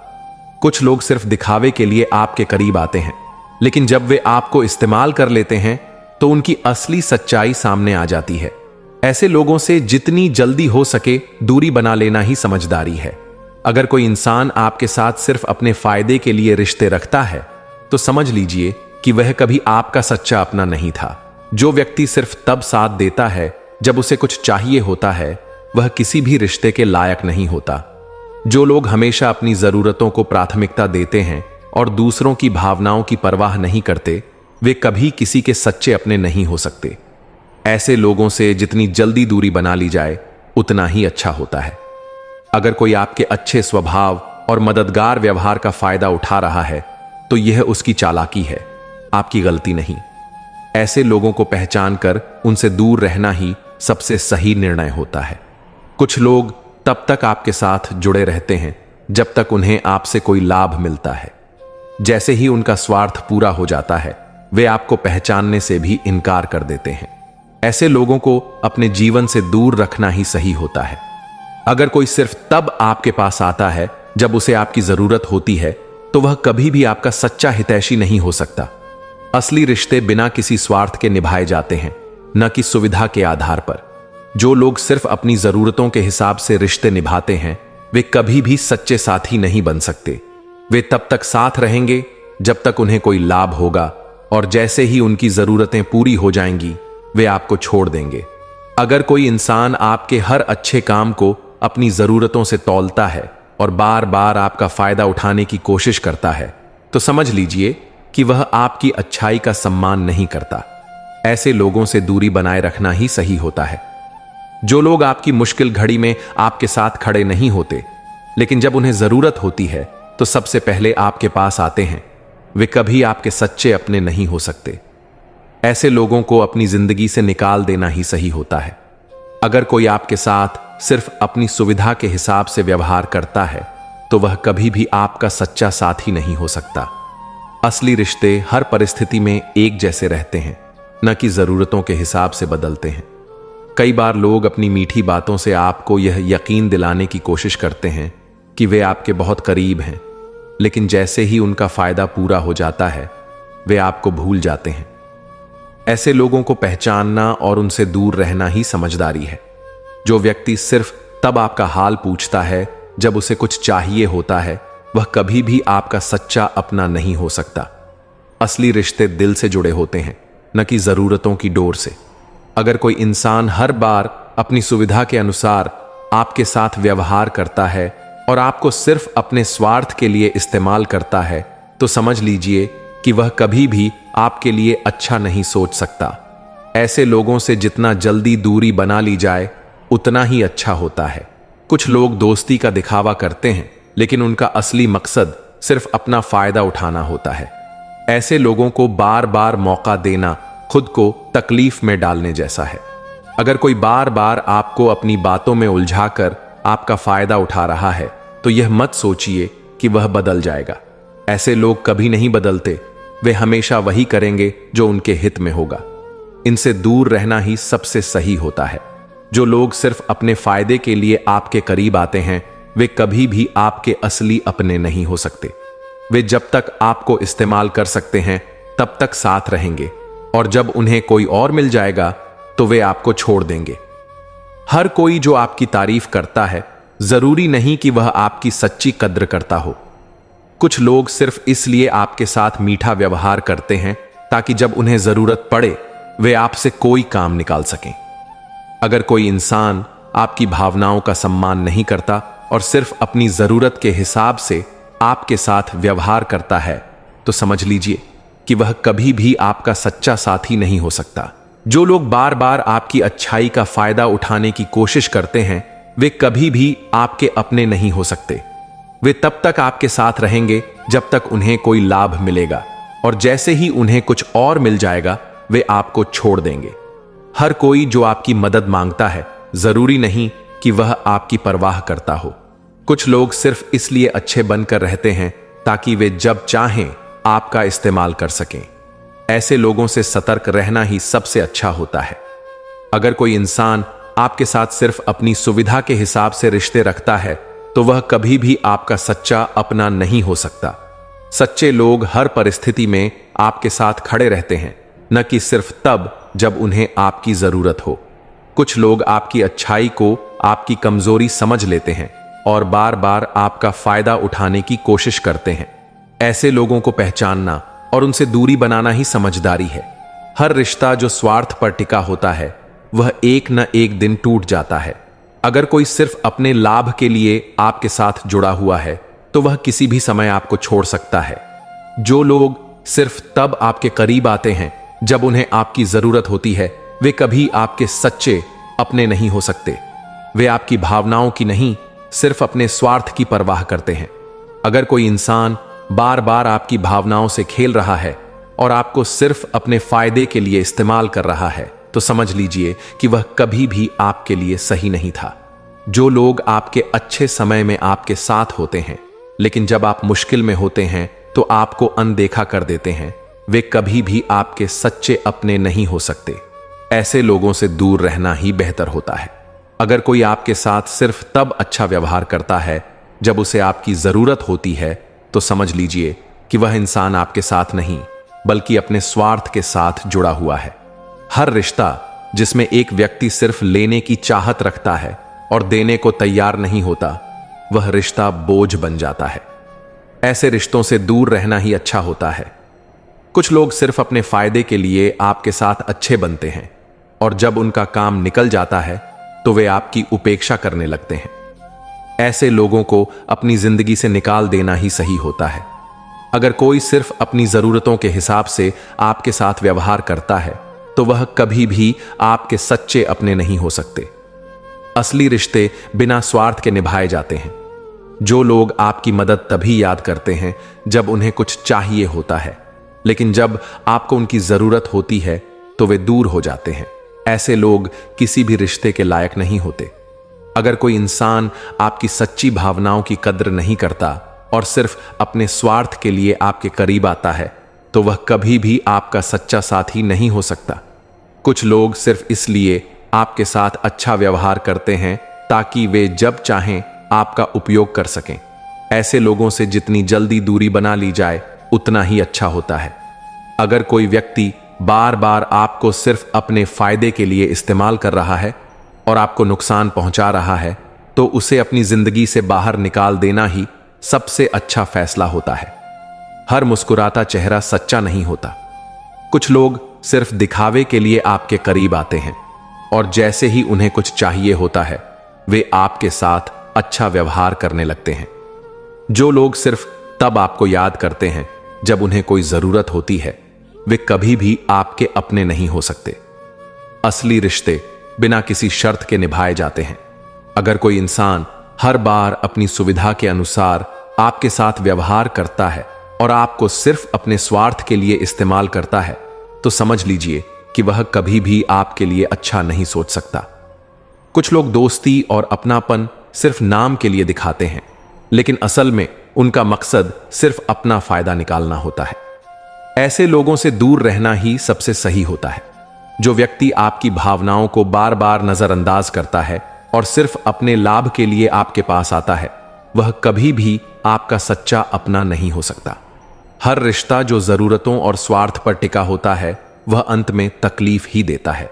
कुछ लोग सिर्फ दिखावे के लिए आपके करीब आते हैं, लेकिन जब वे आपको इस्तेमाल कर लेते हैं तो उनकी असली सच्चाई सामने आ जाती है। ऐसे लोगों से जितनी जल्दी हो सके दूरी बना लेना ही समझदारी है। अगर कोई इंसान आपके साथ सिर्फ अपने फायदे के लिए रिश्ते रखता है तो समझ लीजिए कि वह कभी आपका सच्चा अपना नहीं था। जो व्यक्ति सिर्फ तब साथ देता है जब उसे कुछ चाहिए होता है, वह किसी भी रिश्ते के लायक नहीं होता। जो लोग हमेशा अपनी जरूरतों को प्राथमिकता देते हैं और दूसरों की भावनाओं की परवाह नहीं करते, वे कभी किसी के सच्चे अपने नहीं हो सकते। ऐसे लोगों से जितनी जल्दी दूरी बना ली जाए उतना ही अच्छा होता है। अगर कोई आपके अच्छे स्वभाव और मददगार व्यवहार का फायदा उठा रहा है तो यह उसकी चालाकी है, आपकी गलती नहीं। ऐसे लोगों को पहचान कर उनसे दूर रहना ही सबसे सही निर्णय होता है। कुछ लोग तब तक आपके साथ जुड़े रहते हैं जब तक उन्हें आपसे कोई लाभ मिलता है। जैसे ही उनका स्वार्थ पूरा हो जाता है, वे आपको पहचानने से भी इनकार कर देते हैं। ऐसे लोगों को अपने जीवन से दूर रखना ही सही होता है। अगर कोई सिर्फ तब आपके पास आता है जब उसे आपकी जरूरत होती है, तो वह कभी भी आपका सच्चा हितैषी नहीं हो सकता। असली रिश्ते बिना किसी स्वार्थ के निभाए जाते हैं, न कि सुविधा के आधार पर। जो लोग सिर्फ अपनी जरूरतों के हिसाब से रिश्ते निभाते हैं, वे कभी भी सच्चे साथी नहीं बन सकते। वे तब तक साथ रहेंगे जब तक उन्हें कोई लाभ होगा, और जैसे ही उनकी जरूरतें पूरी हो जाएंगी वे आपको छोड़ देंगे। अगर कोई इंसान आपके हर अच्छे काम को अपनी जरूरतों से तौलता है और बार बार आपका फायदा उठाने की कोशिश करता है, तो समझ लीजिए कि वह आपकी अच्छाई का सम्मान नहीं करता। ऐसे लोगों से दूरी बनाए रखना ही सही होता है। जो लोग आपकी मुश्किल घड़ी में आपके साथ खड़े नहीं होते, लेकिन जब उन्हें जरूरत होती है तो सबसे पहले आपके पास आते हैं, वे कभी आपके सच्चे अपने नहीं हो सकते। ऐसे लोगों को अपनी जिंदगी से निकाल देना ही सही होता है। अगर कोई आपके साथ सिर्फ अपनी सुविधा के हिसाब से व्यवहार करता है तो वह कभी भी आपका सच्चा साथी नहीं हो सकता। असली रिश्ते हर परिस्थिति में एक जैसे रहते हैं, न कि जरूरतों के हिसाब से बदलते हैं। कई बार लोग अपनी मीठी बातों से आपको यह यकीन दिलाने की कोशिश करते हैं कि वे आपके बहुत करीब हैं, लेकिन जैसे ही उनका फायदा पूरा हो जाता है वे आपको भूल जाते हैं। ऐसे लोगों को पहचानना और उनसे दूर रहना ही समझदारी है। जो व्यक्ति सिर्फ तब आपका हाल पूछता है जब उसे कुछ चाहिए होता है, वह कभी भी आपका सच्चा अपना नहीं हो सकता। असली रिश्ते दिल से जुड़े होते हैं, न कि जरूरतों की डोर से। अगर कोई इंसान हर बार अपनी सुविधा के अनुसार आपके साथ व्यवहार करता है और आपको सिर्फ अपने स्वार्थ के लिए इस्तेमाल करता है, तो समझ लीजिए कि वह कभी भी आपके लिए अच्छा नहीं सोच सकता। ऐसे लोगों से जितना जल्दी दूरी बना ली जाए उतना ही अच्छा होता है। कुछ लोग दोस्ती का दिखावा करते हैं, लेकिन उनका असली मकसद सिर्फ अपना फायदा उठाना होता है। ऐसे लोगों को बार बार मौका देना खुद को तकलीफ में डालने जैसा है। अगर कोई बार बार आपको अपनी बातों में उलझाकर आपका फायदा उठा रहा है, तो यह मत सोचिए कि वह बदल जाएगा। ऐसे लोग कभी नहीं बदलते, वे हमेशा वही करेंगे जो उनके हित में होगा। इनसे दूर रहना ही सबसे सही होता है। जो लोग सिर्फ अपने फायदे के लिए आपके करीब आते हैं, वे कभी भी आपके असली अपने नहीं हो सकते। वे जब तक आपको इस्तेमाल कर सकते हैं तब तक साथ रहेंगे, और जब उन्हें कोई और मिल जाएगा तो वे आपको छोड़ देंगे। हर कोई जो आपकी तारीफ करता है, जरूरी नहीं कि वह आपकी सच्ची कद्र करता हो। कुछ लोग सिर्फ इसलिए आपके साथ मीठा व्यवहार करते हैं ताकि जब उन्हें जरूरत पड़े वे आपसे कोई काम निकाल सकें। अगर कोई इंसान आपकी भावनाओं का सम्मान नहीं करता और सिर्फ अपनी जरूरत के हिसाब से आपके साथ व्यवहार करता है, तो समझ लीजिए कि वह कभी भी आपका सच्चा साथी नहीं हो सकता। जो लोग बार बार आपकी अच्छाई का फायदा उठाने की कोशिश करते हैं, वे कभी भी आपके अपने नहीं हो सकते। वे तब तक आपके साथ रहेंगे जब तक उन्हें कोई लाभ मिलेगा, और जैसे ही उन्हें कुछ और मिल जाएगा, वे आपको छोड़ देंगे। हर कोई जो आपकी मदद मांगता है, जरूरी नहीं कि वह आपकी परवाह करता हो। कुछ लोग सिर्फ इसलिए अच्छे बनकर रहते हैं ताकि वे जब चाहें आपका इस्तेमाल कर सकें। ऐसे लोगों से सतर्क रहना ही सबसे अच्छा होता है। अगर कोई इंसान आपके साथ सिर्फ अपनी सुविधा के हिसाब से रिश्ते रखता है, तो वह कभी भी आपका सच्चा अपना नहीं हो सकता। सच्चे लोग हर परिस्थिति में आपके साथ खड़े रहते हैं, न कि सिर्फ तब जब उन्हें आपकी जरूरत हो। कुछ लोग आपकी अच्छाई को आपकी कमजोरी समझ लेते हैं और बार बार आपका फायदा उठाने की कोशिश करते हैं। ऐसे लोगों को पहचानना और उनसे दूरी बनाना ही समझदारी है। हर रिश्ता जो स्वार्थ पर टिका होता है, वह एक न एक दिन टूट जाता है। अगर कोई सिर्फ अपने लाभ के लिए आपके साथ जुड़ा हुआ है, तो वह किसी भी समय आपको छोड़ सकता है। जो लोग सिर्फ तब आपके करीब आते हैं जब उन्हें आपकी जरूरत होती है, वे कभी आपके सच्चे अपने नहीं हो सकते। वे आपकी भावनाओं की नहीं, सिर्फ अपने स्वार्थ की परवाह करते हैं। अगर कोई इंसान बार बार आपकी भावनाओं से खेल रहा है और आपको सिर्फ अपने फायदे के लिए इस्तेमाल कर रहा है, तो समझ लीजिए कि वह कभी भी आपके लिए सही नहीं था। जो लोग आपके अच्छे समय में आपके साथ होते हैं, लेकिन जब आप मुश्किल में होते हैं तो आपको अनदेखा कर देते हैं, वे कभी भी आपके सच्चे अपने नहीं हो सकते। ऐसे लोगों से दूर रहना ही बेहतर होता है। अगर कोई आपके साथ सिर्फ तब अच्छा व्यवहार करता है जब उसे आपकी जरूरत होती है, तो समझ लीजिए कि वह इंसान आपके साथ नहीं, बल्कि अपने स्वार्थ के साथ जुड़ा हुआ है। हर रिश्ता जिसमें एक व्यक्ति सिर्फ लेने की चाहत रखता है और देने को तैयार नहीं होता, वह रिश्ता बोझ बन जाता है। ऐसे रिश्तों से दूर रहना ही अच्छा होता है। कुछ लोग सिर्फ अपने फायदे के लिए आपके साथ अच्छे बनते हैं, और जब उनका काम निकल जाता है तो वे आपकी उपेक्षा करने लगते हैं। ऐसे लोगों को अपनी जिंदगी से निकाल देना ही सही होता है। अगर कोई सिर्फ अपनी जरूरतों के हिसाब से आपके साथ व्यवहार करता है, तो वह कभी भी आपके सच्चे अपने नहीं हो सकते। असली रिश्ते बिना स्वार्थ के निभाए जाते हैं। जो लोग आपकी मदद तभी याद करते हैं जब उन्हें कुछ चाहिए होता है, लेकिन जब आपको उनकी जरूरत होती है तो वे दूर हो जाते हैं। ऐसे लोग किसी भी रिश्ते के लायक नहीं होते। अगर कोई इंसान आपकी सच्ची भावनाओं की कद्र नहीं करता और सिर्फ अपने स्वार्थ के लिए आपके करीब आता है, तो वह कभी भी आपका सच्चा साथी नहीं हो सकता। कुछ लोग सिर्फ इसलिए आपके साथ अच्छा व्यवहार करते हैं ताकि वे जब चाहें आपका उपयोग कर सकें। ऐसे लोगों से जितनी जल्दी दूरी बना ली जाए, उतना ही अच्छा होता है। अगर कोई व्यक्ति बार बार आपको सिर्फ अपने फायदे के लिए इस्तेमाल कर रहा है और आपको नुकसान पहुंचा रहा है, तो उसे अपनी जिंदगी से बाहर निकाल देना ही सबसे अच्छा फैसला होता है। हर मुस्कुराता चेहरा सच्चा नहीं होता। कुछ लोग सिर्फ दिखावे के लिए आपके करीब आते हैं, और जैसे ही उन्हें कुछ चाहिए होता है, वे आपके साथ अच्छा व्यवहार करने लगते हैं। जो लोग सिर्फ तब आपको याद करते हैं जब उन्हें कोई जरूरत होती है, वे कभी भी आपके अपने नहीं हो सकते। असली रिश्ते बिना किसी शर्त के निभाए जाते हैं। अगर कोई इंसान हर बार अपनी सुविधा के अनुसार आपके साथ व्यवहार करता है और आपको सिर्फ अपने स्वार्थ के लिए इस्तेमाल करता है, तो समझ लीजिए कि वह कभी भी आपके लिए अच्छा नहीं सोच सकता। कुछ लोग दोस्ती और अपनापन सिर्फ नाम के लिए दिखाते हैं, लेकिन असल में उनका मकसद सिर्फ अपना फायदा निकालना होता है। ऐसे लोगों से दूर रहना ही सबसे सही होता है। जो व्यक्ति आपकी भावनाओं को बार बार नजरअंदाज करता है और सिर्फ अपने लाभ के लिए आपके पास आता है, वह कभी भी आपका सच्चा अपना नहीं हो सकता। हर रिश्ता जो जरूरतों और स्वार्थ पर टिका होता है, वह अंत में तकलीफ ही देता है।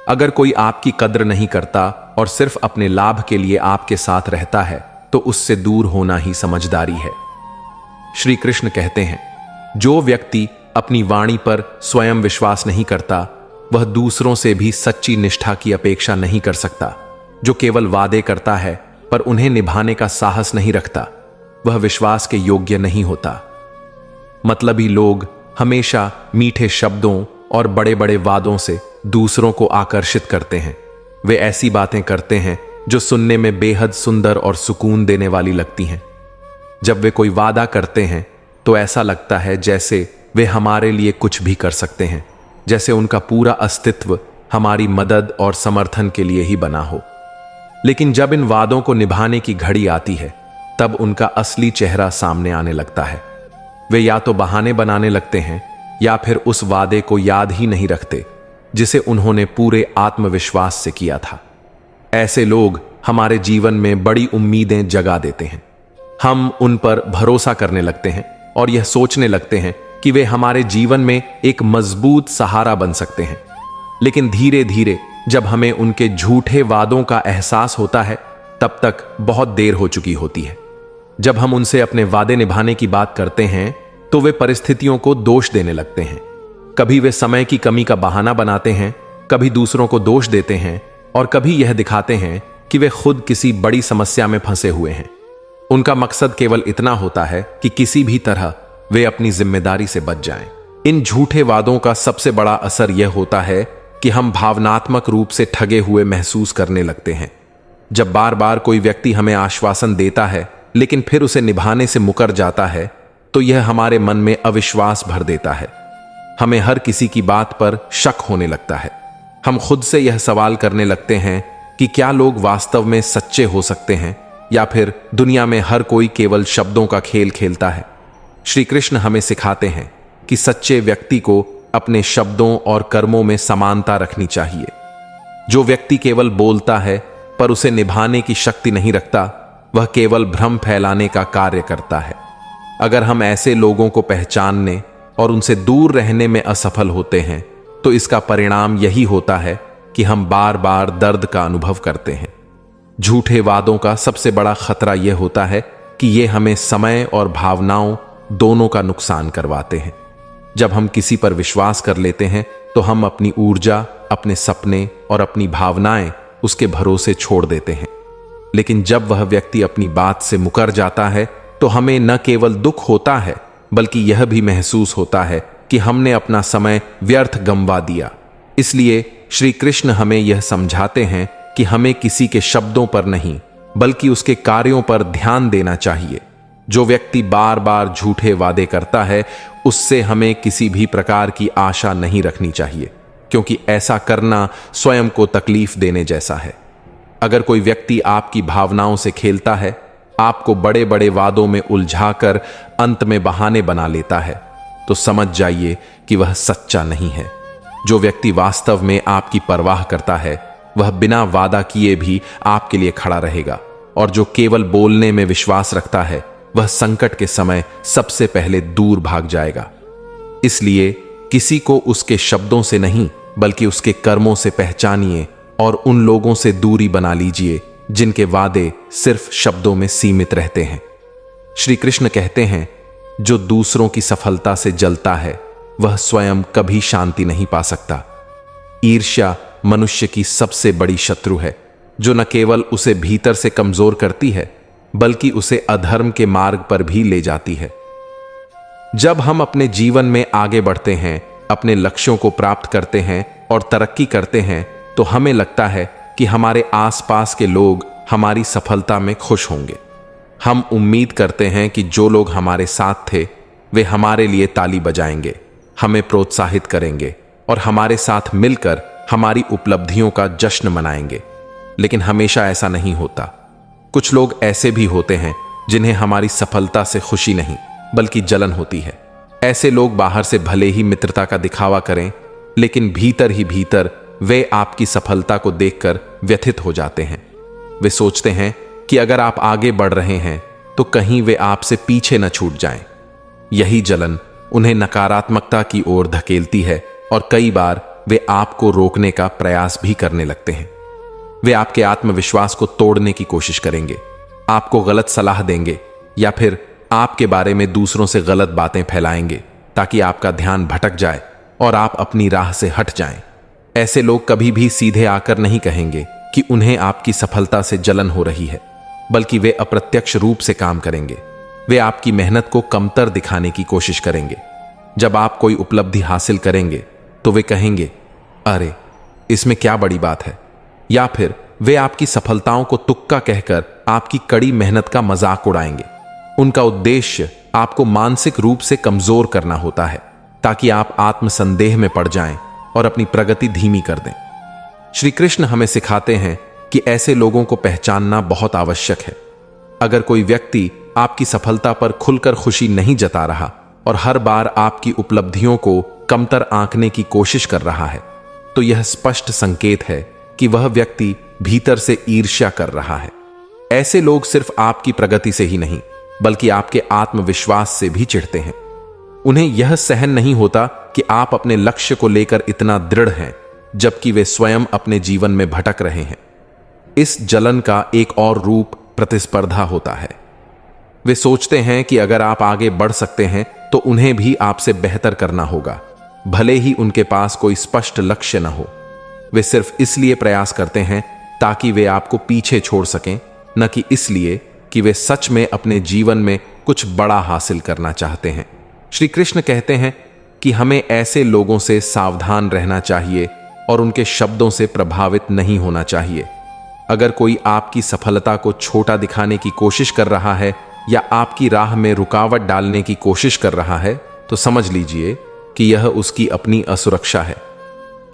अगर कोई आपकी कद्र नहीं करता और सिर्फ अपने लाभ के लिए आपके साथ रहता है, तो उससे दूर होना ही समझदारी है। श्री कृष्ण कहते हैं, जो व्यक्ति अपनी वाणी पर स्वयं विश्वास नहीं करता, वह दूसरों से भी सच्ची निष्ठा की अपेक्षा नहीं कर सकता। जो केवल वादे करता है पर उन्हें निभाने का साहस नहीं रखता, वह विश्वास के योग्य नहीं होता। मतलबी लोग हमेशा मीठे शब्दों और बड़े बड़े वादों से दूसरों को आकर्षित करते हैं। वे ऐसी बातें करते हैं जो सुनने में बेहद सुंदर और सुकून देने वाली लगती हैं। जब वे कोई वादा करते हैं तो ऐसा लगता है जैसे वे हमारे लिए कुछ भी कर सकते हैं, जैसे उनका पूरा अस्तित्व हमारी मदद और समर्थन के लिए ही बना हो। लेकिन जब इन वादों को निभाने की घड़ी आती है, तब उनका असली चेहरा सामने आने लगता है। वे या तो बहाने बनाने लगते हैं या फिर उस वादे को याद ही नहीं रखते जिसे उन्होंने पूरे आत्मविश्वास से किया था। ऐसे लोग हमारे जीवन में बड़ी उम्मीदें जगा देते हैं। हम उन पर भरोसा करने लगते हैं और यह सोचने लगते हैं कि वे हमारे जीवन में एक मजबूत सहारा बन सकते हैं। लेकिन धीरे धीरे जब हमें उनके झूठे वादों का एहसास होता है, तब तक बहुत देर हो चुकी होती है। जब हम उनसे अपने वादे निभाने की बात करते हैं तो वे परिस्थितियों को दोष देने लगते हैं। कभी वे समय की कमी का बहाना बनाते हैं, कभी दूसरों को दोष देते हैं और कभी यह दिखाते हैं कि वे खुद किसी बड़ी समस्या में फंसे हुए हैं। उनका मकसद केवल इतना होता है कि किसी भी तरह वे अपनी जिम्मेदारी से बच जाएं। इन झूठे वादों का सबसे बड़ा असर यह होता है कि हम भावनात्मक रूप से ठगे हुए महसूस करने लगते हैं। जब बार बार कोई व्यक्ति हमें आश्वासन देता है लेकिन फिर उसे निभाने से मुकर जाता है, तो यह हमारे मन में अविश्वास भर देता है। हमें हर किसी की बात पर शक होने लगता है। हम खुद से यह सवाल करने लगते हैं कि क्या लोग वास्तव में सच्चे हो सकते हैं या फिर दुनिया में हर कोई केवल शब्दों का खेल खेलता है। श्री कृष्ण हमें सिखाते हैं कि सच्चे व्यक्ति को अपने शब्दों और कर्मों में समानता रखनी चाहिए। जो व्यक्ति केवल बोलता है पर उसे निभाने की शक्ति नहीं रखता, वह केवल भ्रम फैलाने का कार्य करता है। अगर हम ऐसे लोगों को पहचानने और उनसे दूर रहने में असफल होते हैं, तो इसका परिणाम यही होता है कि हम बार बार दर्द का अनुभव करते हैं। झूठे वादों का सबसे बड़ा खतरा यह होता है कि ये हमें समय और भावनाओं दोनों का नुकसान करवाते हैं। जब हम किसी पर विश्वास कर लेते हैं तो हम अपनी ऊर्जा, अपने सपने और अपनी भावनाएं उसके भरोसे छोड़ देते हैं। लेकिन जब वह व्यक्ति अपनी बात से मुकर जाता है तो हमें न केवल दुख होता है, बल्कि यह भी महसूस होता है कि हमने अपना समय व्यर्थ गंवा दिया। इसलिए श्री कृष्ण हमें यह समझाते हैं कि हमें किसी के शब्दों पर नहीं, बल्कि उसके कार्यों पर ध्यान देना चाहिए। जो व्यक्ति बार बार झूठे वादे करता है, उससे हमें किसी भी प्रकार की आशा नहीं रखनी चाहिए, क्योंकि ऐसा करना स्वयं को तकलीफ देने जैसा है। अगर कोई व्यक्ति आपकी भावनाओं से खेलता है, आपको बड़े बड़े वादों में उलझाकर अंत में बहाने बना लेता है, तो समझ जाइए कि वह सच्चा नहीं है। जो व्यक्ति वास्तव में आपकी परवाह करता है, वह बिना वादा किए भी आपके लिए खड़ा रहेगा, और जो केवल बोलने में विश्वास रखता है, वह संकट के समय सबसे पहले दूर भाग जाएगा। इसलिए किसी को उसके शब्दों से नहीं, बल्कि उसके कर्मों से पहचानिए और उन लोगों से दूरी बना लीजिए जिनके वादे सिर्फ शब्दों में सीमित रहते हैं। श्री कृष्ण कहते हैं, जो दूसरों की सफलता से जलता है, वह स्वयं कभी शांति नहीं पा सकता। ईर्ष्या मनुष्य की सबसे बड़ी शत्रु है, जो न केवल उसे भीतर से कमजोर करती है, बल्कि उसे अधर्म के मार्ग पर भी ले जाती है। जब हम अपने जीवन में आगे बढ़ते हैं, अपने लक्ष्यों को प्राप्त करते हैं और तरक्की करते हैं, तो हमें लगता है कि हमारे आसपास के लोग हमारी सफलता में खुश होंगे। हम उम्मीद करते हैं कि जो लोग हमारे साथ थे, वे हमारे लिए ताली बजाएंगे, हमें प्रोत्साहित करेंगे और हमारे साथ मिलकर हमारी उपलब्धियों का जश्न मनाएंगे। लेकिन हमेशा ऐसा नहीं होता। कुछ लोग ऐसे भी होते हैं जिन्हें हमारी सफलता से खुशी नहीं, बल्कि जलन होती है। ऐसे लोग बाहर से भले ही मित्रता का दिखावा करें, लेकिन भीतर ही भीतर वे आपकी सफलता को देखकर व्यथित हो जाते हैं। वे सोचते हैं कि अगर आप आगे बढ़ रहे हैं तो कहीं वे आपसे पीछे न छूट जाएं। यही जलन उन्हें नकारात्मकता की ओर धकेलती है और कई बार वे आपको रोकने का प्रयास भी करने लगते हैं। वे आपके आत्मविश्वास को तोड़ने की कोशिश करेंगे, आपको गलत सलाह देंगे या फिर आपके बारे में दूसरों से गलत बातें फैलाएंगे ताकि आपका ध्यान भटक जाए और आप अपनी राह से हट जाएं। ऐसे लोग कभी भी सीधे आकर नहीं कहेंगे कि उन्हें आपकी सफलता से जलन हो रही है, बल्कि वे अप्रत्यक्ष रूप से काम करेंगे। वे आपकी मेहनत को कमतर दिखाने की कोशिश करेंगे। जब आप कोई उपलब्धि हासिल करेंगे तो वे कहेंगे, अरे इसमें क्या बड़ी बात है, या फिर वे आपकी सफलताओं को तुक्का कहकर आपकी कड़ी मेहनत का मजाक उड़ाएंगे। उनका उद्देश्य आपको मानसिक रूप से कमजोर करना होता है ताकि आप आत्मसंदेह में पड़ जाएं और अपनी प्रगति धीमी कर दें। श्री कृष्ण हमें सिखाते हैं कि ऐसे लोगों को पहचानना बहुत आवश्यक है। अगर कोई व्यक्ति आपकी सफलता पर खुलकर खुशी नहीं जता रहा और हर बार आपकी उपलब्धियों को कमतर आंकने की कोशिश कर रहा है, तो यह स्पष्ट संकेत है कि वह व्यक्ति भीतर से ईर्ष्या कर रहा है। ऐसे लोग सिर्फ आपकी प्रगति से ही नहीं बल्कि आपके आत्मविश्वास से भी चिढ़ते हैं। उन्हें यह सहन नहीं होता कि आप अपने लक्ष्य को लेकर इतना दृढ़ हैं जबकि वे स्वयं अपने जीवन में भटक रहे हैं। इस जलन का एक और रूप प्रतिस्पर्धा होता है। वे सोचते हैं कि अगर आप आगे बढ़ सकते हैं तो उन्हें भी आपसे बेहतर करना होगा, भले ही उनके पास कोई स्पष्ट लक्ष्य न हो। वे सिर्फ इसलिए प्रयास करते हैं ताकि वे आपको पीछे छोड़ सकें, न कि इसलिए कि वे सच में अपने जीवन में कुछ बड़ा हासिल करना चाहते हैं। श्री कृष्ण कहते हैं कि हमें ऐसे लोगों से सावधान रहना चाहिए और उनके शब्दों से प्रभावित नहीं होना चाहिए। अगर कोई आपकी सफलता को छोटा दिखाने की कोशिश कर रहा है या आपकी राह में रुकावट डालने की कोशिश कर रहा है, तो समझ लीजिए कि यह उसकी अपनी असुरक्षा है।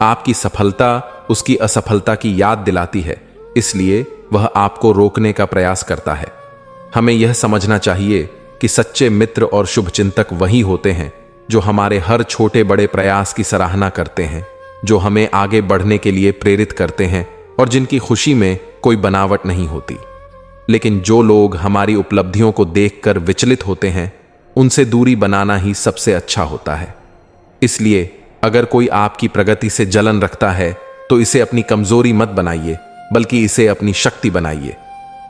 आपकी सफलता उसकी असफलता की याद दिलाती है, इसलिए वह आपको रोकने का प्रयास करता है। हमें यह समझना चाहिए कि सच्चे मित्र और शुभचिंतक वही होते हैं जो हमारे हर छोटे बड़े प्रयास की सराहना करते हैं, जो हमें आगे बढ़ने के लिए प्रेरित करते हैं और जिनकी खुशी में कोई बनावट नहीं होती। लेकिन जो लोग हमारी उपलब्धियों को देखकर विचलित होते हैं, उनसे दूरी बनाना ही सबसे अच्छा होता है। इसलिए अगर कोई आपकी प्रगति से जलन रखता है तो इसे अपनी कमजोरी मत बनाइए, बल्कि इसे अपनी शक्ति बनाइए,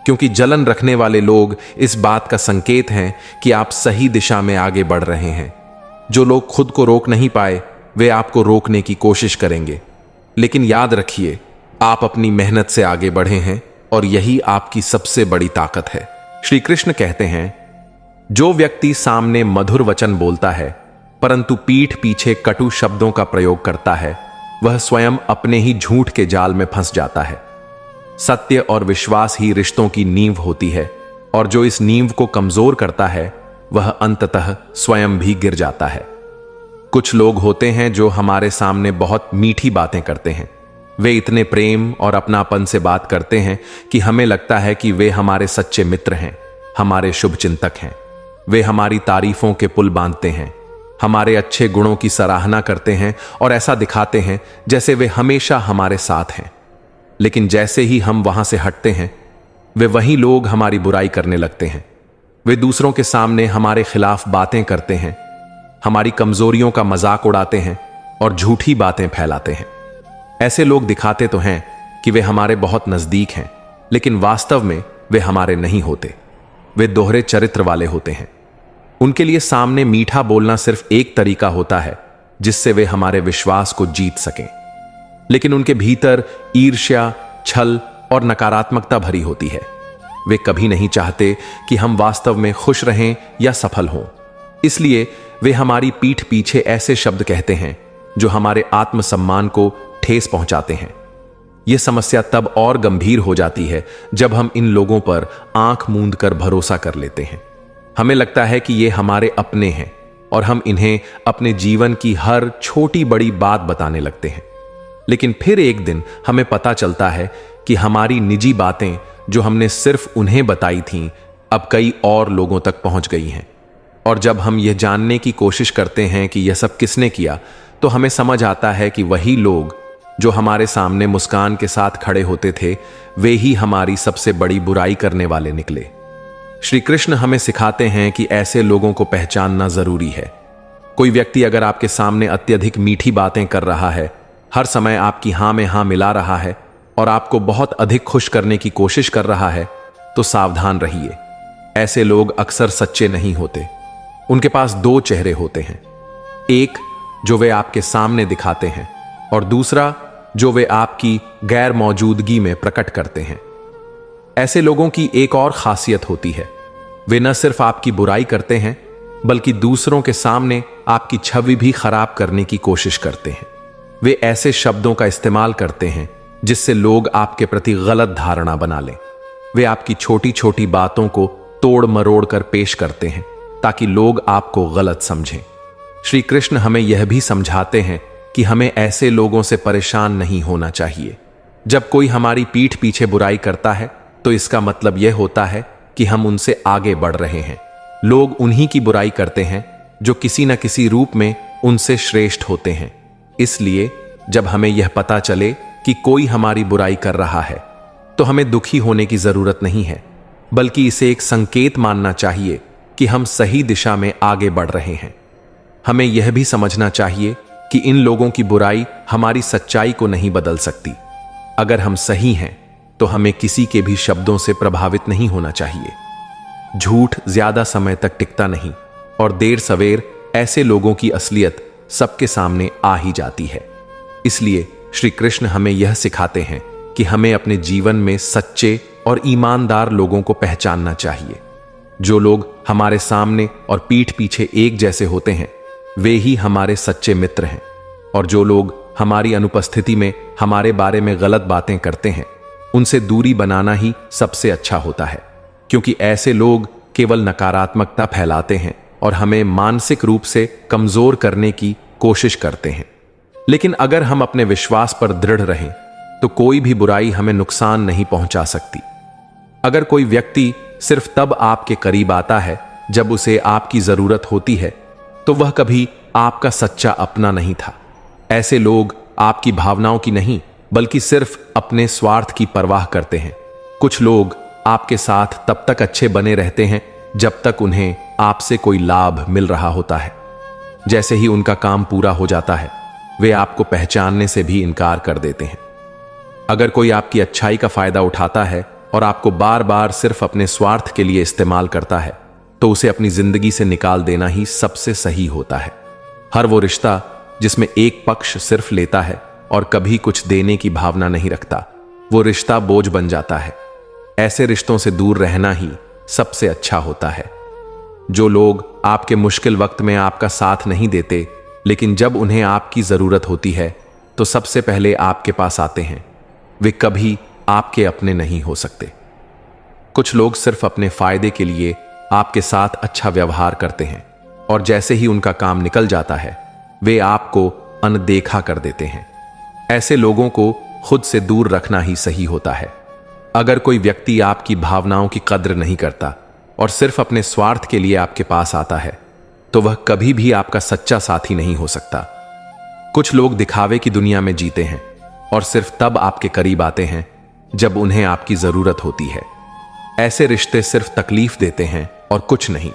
क्योंकि जलन रखने वाले लोग इस बात का संकेत हैं कि आप सही दिशा में आगे बढ़ रहे हैं। जो लोग खुद को रोक नहीं पाए, वे आपको रोकने की कोशिश करेंगे। लेकिन याद रखिए, आप अपनी मेहनत से आगे बढ़े हैं और यही आपकी सबसे बड़ी ताकत है। श्री कृष्ण कहते हैं, जो व्यक्ति सामने मधुर वचन बोलता है परंतु पीठ पीछे कटु शब्दों का प्रयोग करता है, वह स्वयं अपने ही झूठ के जाल में फंस जाता है। सत्य और विश्वास ही रिश्तों की नींव होती है, और जो इस नींव को कमजोर करता है वह अंततः स्वयं भी गिर जाता है। कुछ लोग होते हैं जो हमारे सामने बहुत मीठी बातें करते हैं। वे इतने प्रेम और अपनापन से बात करते हैं कि हमें लगता है कि वे हमारे सच्चे मित्र हैं, हमारे शुभचिंतक हैं। वे हमारी तारीफों के पुल बांधते हैं, हमारे अच्छे गुणों की सराहना करते हैं और ऐसा दिखाते हैं जैसे वे हमेशा हमारे साथ हैं। लेकिन जैसे ही हम वहां से हटते हैं, वे वही लोग हमारी बुराई करने लगते हैं। वे दूसरों के सामने हमारे खिलाफ बातें करते हैं, हमारी कमजोरियों का मजाक उड़ाते हैं और झूठी बातें फैलाते हैं। ऐसे लोग दिखाते तो हैं कि वे हमारे बहुत नजदीक हैं, लेकिन वास्तव में वे हमारे नहीं होते। वे दोहरे चरित्र वाले होते हैं। उनके लिए सामने मीठा बोलना सिर्फ एक तरीका होता है जिससे वे हमारे विश्वास को जीत सकें, लेकिन उनके भीतर ईर्ष्या, छल और नकारात्मकता भरी होती है। वे कभी नहीं चाहते कि हम वास्तव में खुश रहें या सफल हों। इसलिए वे हमारी पीठ पीछे ऐसे शब्द कहते हैं जो हमारे आत्मसम्मान को ठेस पहुंचाते हैं। यह समस्या तब और गंभीर हो जाती है जब हम इन लोगों पर आंख मूंद कर भरोसा कर लेते हैं। हमें लगता है कि ये हमारे अपने हैं और हम इन्हें अपने जीवन की हर छोटी बड़ी बात बताने लगते हैं। लेकिन फिर एक दिन हमें पता चलता है कि हमारी निजी बातें जो हमने सिर्फ उन्हें बताई थीं, अब कई और लोगों तक पहुंच गई हैं। और जब हम यह जानने की कोशिश करते हैं कि यह सब किसने किया, तो हमें समझ आता है कि वही लोग जो हमारे सामने मुस्कान के साथ खड़े होते थे, वे ही हमारी सबसे बड़ी बुराई करने वाले निकले। श्री कृष्ण हमें सिखाते हैं कि ऐसे लोगों को पहचानना जरूरी है। कोई व्यक्ति अगर आपके सामने अत्यधिक मीठी बातें कर रहा है, हर समय आपकी हां में हां मिला रहा है और आपको बहुत अधिक खुश करने की कोशिश कर रहा है, तो सावधान रहिए। ऐसे लोग अक्सर सच्चे नहीं होते। उनके पास दो चेहरे होते हैं, एक जो वे आपके सामने दिखाते हैं और दूसरा जो वे आपकी गैर मौजूदगी में प्रकट करते हैं। ऐसे लोगों की एक और खासियत होती है, वे न सिर्फ आपकी बुराई करते हैं बल्कि दूसरों के सामने आपकी छवि भी खराब करने की कोशिश करते हैं। वे ऐसे शब्दों का इस्तेमाल करते हैं जिससे लोग आपके प्रति गलत धारणा बना लें। वे आपकी छोटी छोटी बातों को तोड़ मरोड़ कर पेश करते हैं ताकि लोग आपको गलत समझें। श्री कृष्ण हमें यह भी समझाते हैं कि हमें ऐसे लोगों से परेशान नहीं होना चाहिए। जब कोई हमारी पीठ पीछे बुराई करता है तो इसका मतलब यह होता है कि हम उनसे आगे बढ़ रहे हैं। लोग उन्हीं की बुराई करते हैं जो किसी न किसी रूप में उनसे श्रेष्ठ होते हैं। इसलिए जब हमें यह पता चले कि कोई हमारी बुराई कर रहा है तो हमें दुखी होने की जरूरत नहीं है, बल्कि इसे एक संकेत मानना चाहिए कि हम सही दिशा में आगे बढ़ रहे हैं। हमें यह भी समझना चाहिए कि इन लोगों की बुराई हमारी सच्चाई को नहीं बदल सकती। अगर हम सही हैं तो हमें किसी के भी शब्दों से प्रभावित नहीं होना चाहिए। झूठ ज्यादा समय तक टिकता नहीं और देर सवेर ऐसे लोगों की असलियत सबके सामने आ ही जाती है। इसलिए श्री कृष्ण हमें यह सिखाते हैं कि हमें अपने जीवन में सच्चे और ईमानदार लोगों को पहचानना चाहिए। जो लोग हमारे सामने और पीठ पीछे एक जैसे होते हैं वे ही हमारे सच्चे मित्र हैं, और जो लोग हमारी अनुपस्थिति में हमारे बारे में गलत बातें करते हैं उनसे दूरी बनाना ही सबसे अच्छा होता है, क्योंकि ऐसे लोग केवल नकारात्मकता फैलाते हैं और हमें मानसिक रूप से कमजोर करने की कोशिश करते हैं। लेकिन अगर हम अपने विश्वास पर दृढ़ रहें तो कोई भी बुराई हमें नुकसान नहीं पहुंचा सकती। अगर कोई व्यक्ति सिर्फ तब आपके करीब आता है जब उसे आपकी जरूरत होती है तो वह कभी आपका सच्चा अपना नहीं था। ऐसे लोग आपकी भावनाओं की नहीं बल्कि सिर्फ अपने स्वार्थ की परवाह करते हैं। कुछ लोग आपके साथ तब तक अच्छे बने रहते हैं जब तक उन्हें आपसे कोई लाभ मिल रहा होता है। जैसे ही उनका काम पूरा हो जाता है वे आपको पहचानने से भी इनकार कर देते हैं। अगर कोई आपकी अच्छाई का फायदा उठाता है और आपको बार बार सिर्फ अपने स्वार्थ के लिए इस्तेमाल करता है तो उसे अपनी जिंदगी से निकाल देना ही सबसे सही होता है। हर वो रिश्ता जिसमें एक पक्ष सिर्फ लेता है और कभी कुछ देने की भावना नहीं रखता, वो रिश्ता बोझ बन जाता है। ऐसे रिश्तों से दूर रहना ही सबसे अच्छा होता है। जो लोग आपके मुश्किल वक्त में आपका साथ नहीं देते, लेकिन जब उन्हें आपकी जरूरत होती है तो सबसे पहले आपके पास आते हैं, वे कभी आपके अपने नहीं हो सकते। कुछ लोग सिर्फ अपने फायदे के लिए आपके साथ अच्छा व्यवहार करते हैं और जैसे ही उनका काम निकल जाता है वे आपको अनदेखा कर देते हैं। ऐसे लोगों को खुद से दूर रखना ही सही होता है। अगर कोई व्यक्ति आपकी भावनाओं की कद्र नहीं करता और सिर्फ अपने स्वार्थ के लिए आपके पास आता है तो वह कभी भी आपका सच्चा साथी नहीं हो सकता। कुछ लोग दिखावे की दुनिया में जीते हैं और सिर्फ तब आपके करीब आते हैं जब उन्हें आपकी जरूरत होती है। ऐसे रिश्ते सिर्फ तकलीफ देते हैं और कुछ नहीं।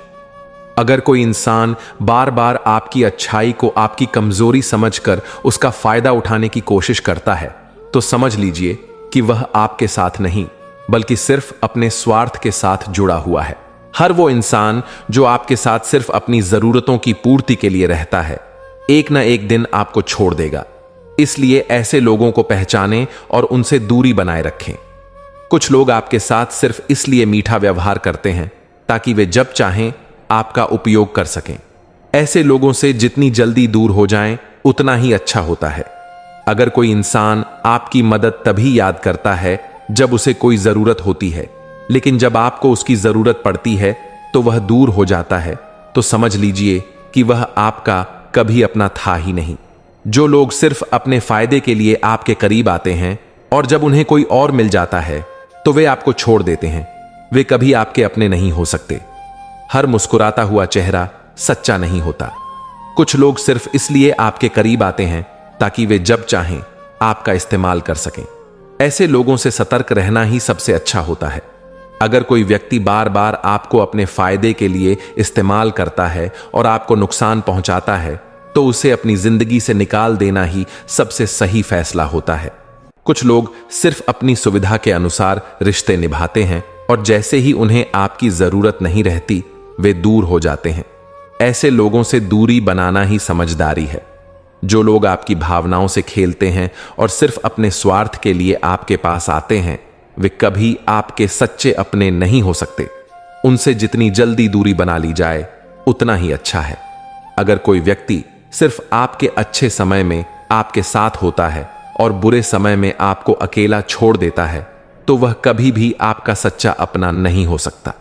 अगर कोई इंसान बार बार आपकी अच्छाई को आपकी कमजोरी समझकर उसका फायदा उठाने की कोशिश करता है तो समझ लीजिए कि वह आपके साथ नहीं बल्कि सिर्फ अपने स्वार्थ के साथ जुड़ा हुआ है। हर वो इंसान जो आपके साथ सिर्फ अपनी जरूरतों की पूर्ति के लिए रहता है एक ना एक दिन आपको छोड़ देगा। इसलिए ऐसे लोगों को पहचानें और उनसे दूरी बनाए रखें। कुछ लोग आपके साथ सिर्फ इसलिए मीठा व्यवहार करते हैं ताकि वे जब चाहें आपका उपयोग कर सकें। ऐसे लोगों से जितनी जल्दी दूर हो जाएं उतना ही अच्छा होता है। अगर कोई इंसान आपकी मदद तभी याद करता है जब उसे कोई जरूरत होती है, लेकिन जब आपको उसकी जरूरत पड़ती है तो वह दूर हो जाता है, तो समझ लीजिए कि वह आपका कभी अपना था ही नहीं। जो लोग सिर्फ अपने फायदे के लिए आपके करीब आते हैं और जब उन्हें कोई और मिल जाता है तो वे आपको छोड़ देते हैं, वे कभी आपके अपने नहीं हो सकते। हर मुस्कुराता हुआ चेहरा सच्चा नहीं होता। कुछ लोग सिर्फ इसलिए आपके करीब आते हैं ताकि वे जब चाहें आपका इस्तेमाल कर सकें। ऐसे लोगों से सतर्क रहना ही सबसे अच्छा होता है। अगर कोई व्यक्ति बार बार आपको अपने फायदे के लिए इस्तेमाल करता है और आपको नुकसान पहुंचाता है तो उसे अपनी जिंदगी से निकाल देना ही सबसे सही फैसला होता है। कुछ लोग सिर्फ अपनी सुविधा के अनुसार रिश्ते निभाते हैं और जैसे ही उन्हें आपकी जरूरत नहीं रहती वे दूर हो जाते हैं। ऐसे लोगों से दूरी बनाना ही समझदारी है। जो लोग आपकी भावनाओं से खेलते हैं और सिर्फ अपने स्वार्थ के लिए आपके पास आते हैं वे कभी आपके सच्चे अपने नहीं हो सकते। उनसे जितनी जल्दी दूरी बना ली जाए उतना ही अच्छा है। अगर कोई व्यक्ति सिर्फ आपके अच्छे समय में आपके साथ होता है और बुरे समय में आपको अकेला छोड़ देता है, तो वह कभी भी आपका सच्चा अपना नहीं हो सकता।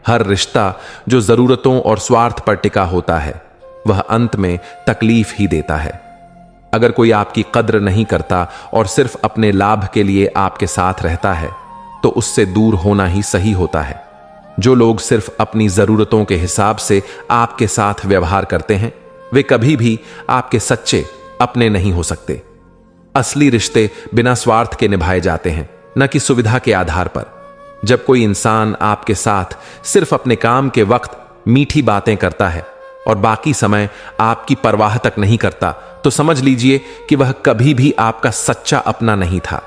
हर रिश्ता जो जरूरतों और स्वार्थ पर टिका होता है, वह अंत में तकलीफ ही देता है। अगर कोई आपकी कद्र नहीं करता और सिर्फ अपने लाभ के लिए आपके साथ रहता है, तो उससे दूर होना ही सही होता है। जो लोग सिर्फ अपनी जरूरतों के हिसाब से आपके साथ व्यवहार करते हैं, वे कभी भी आपके सच्चे अपने नहीं हो सकते। असली रिश्ते बिना स्वार्थ के निभाए जाते हैं, न कि सुविधा के आधार पर। जब कोई इंसान आपके साथ सिर्फ अपने काम के वक्त मीठी बातें करता है और बाकी समय आपकी परवाह तक नहीं करता, तो समझ लीजिए कि वह कभी भी आपका सच्चा अपना नहीं था।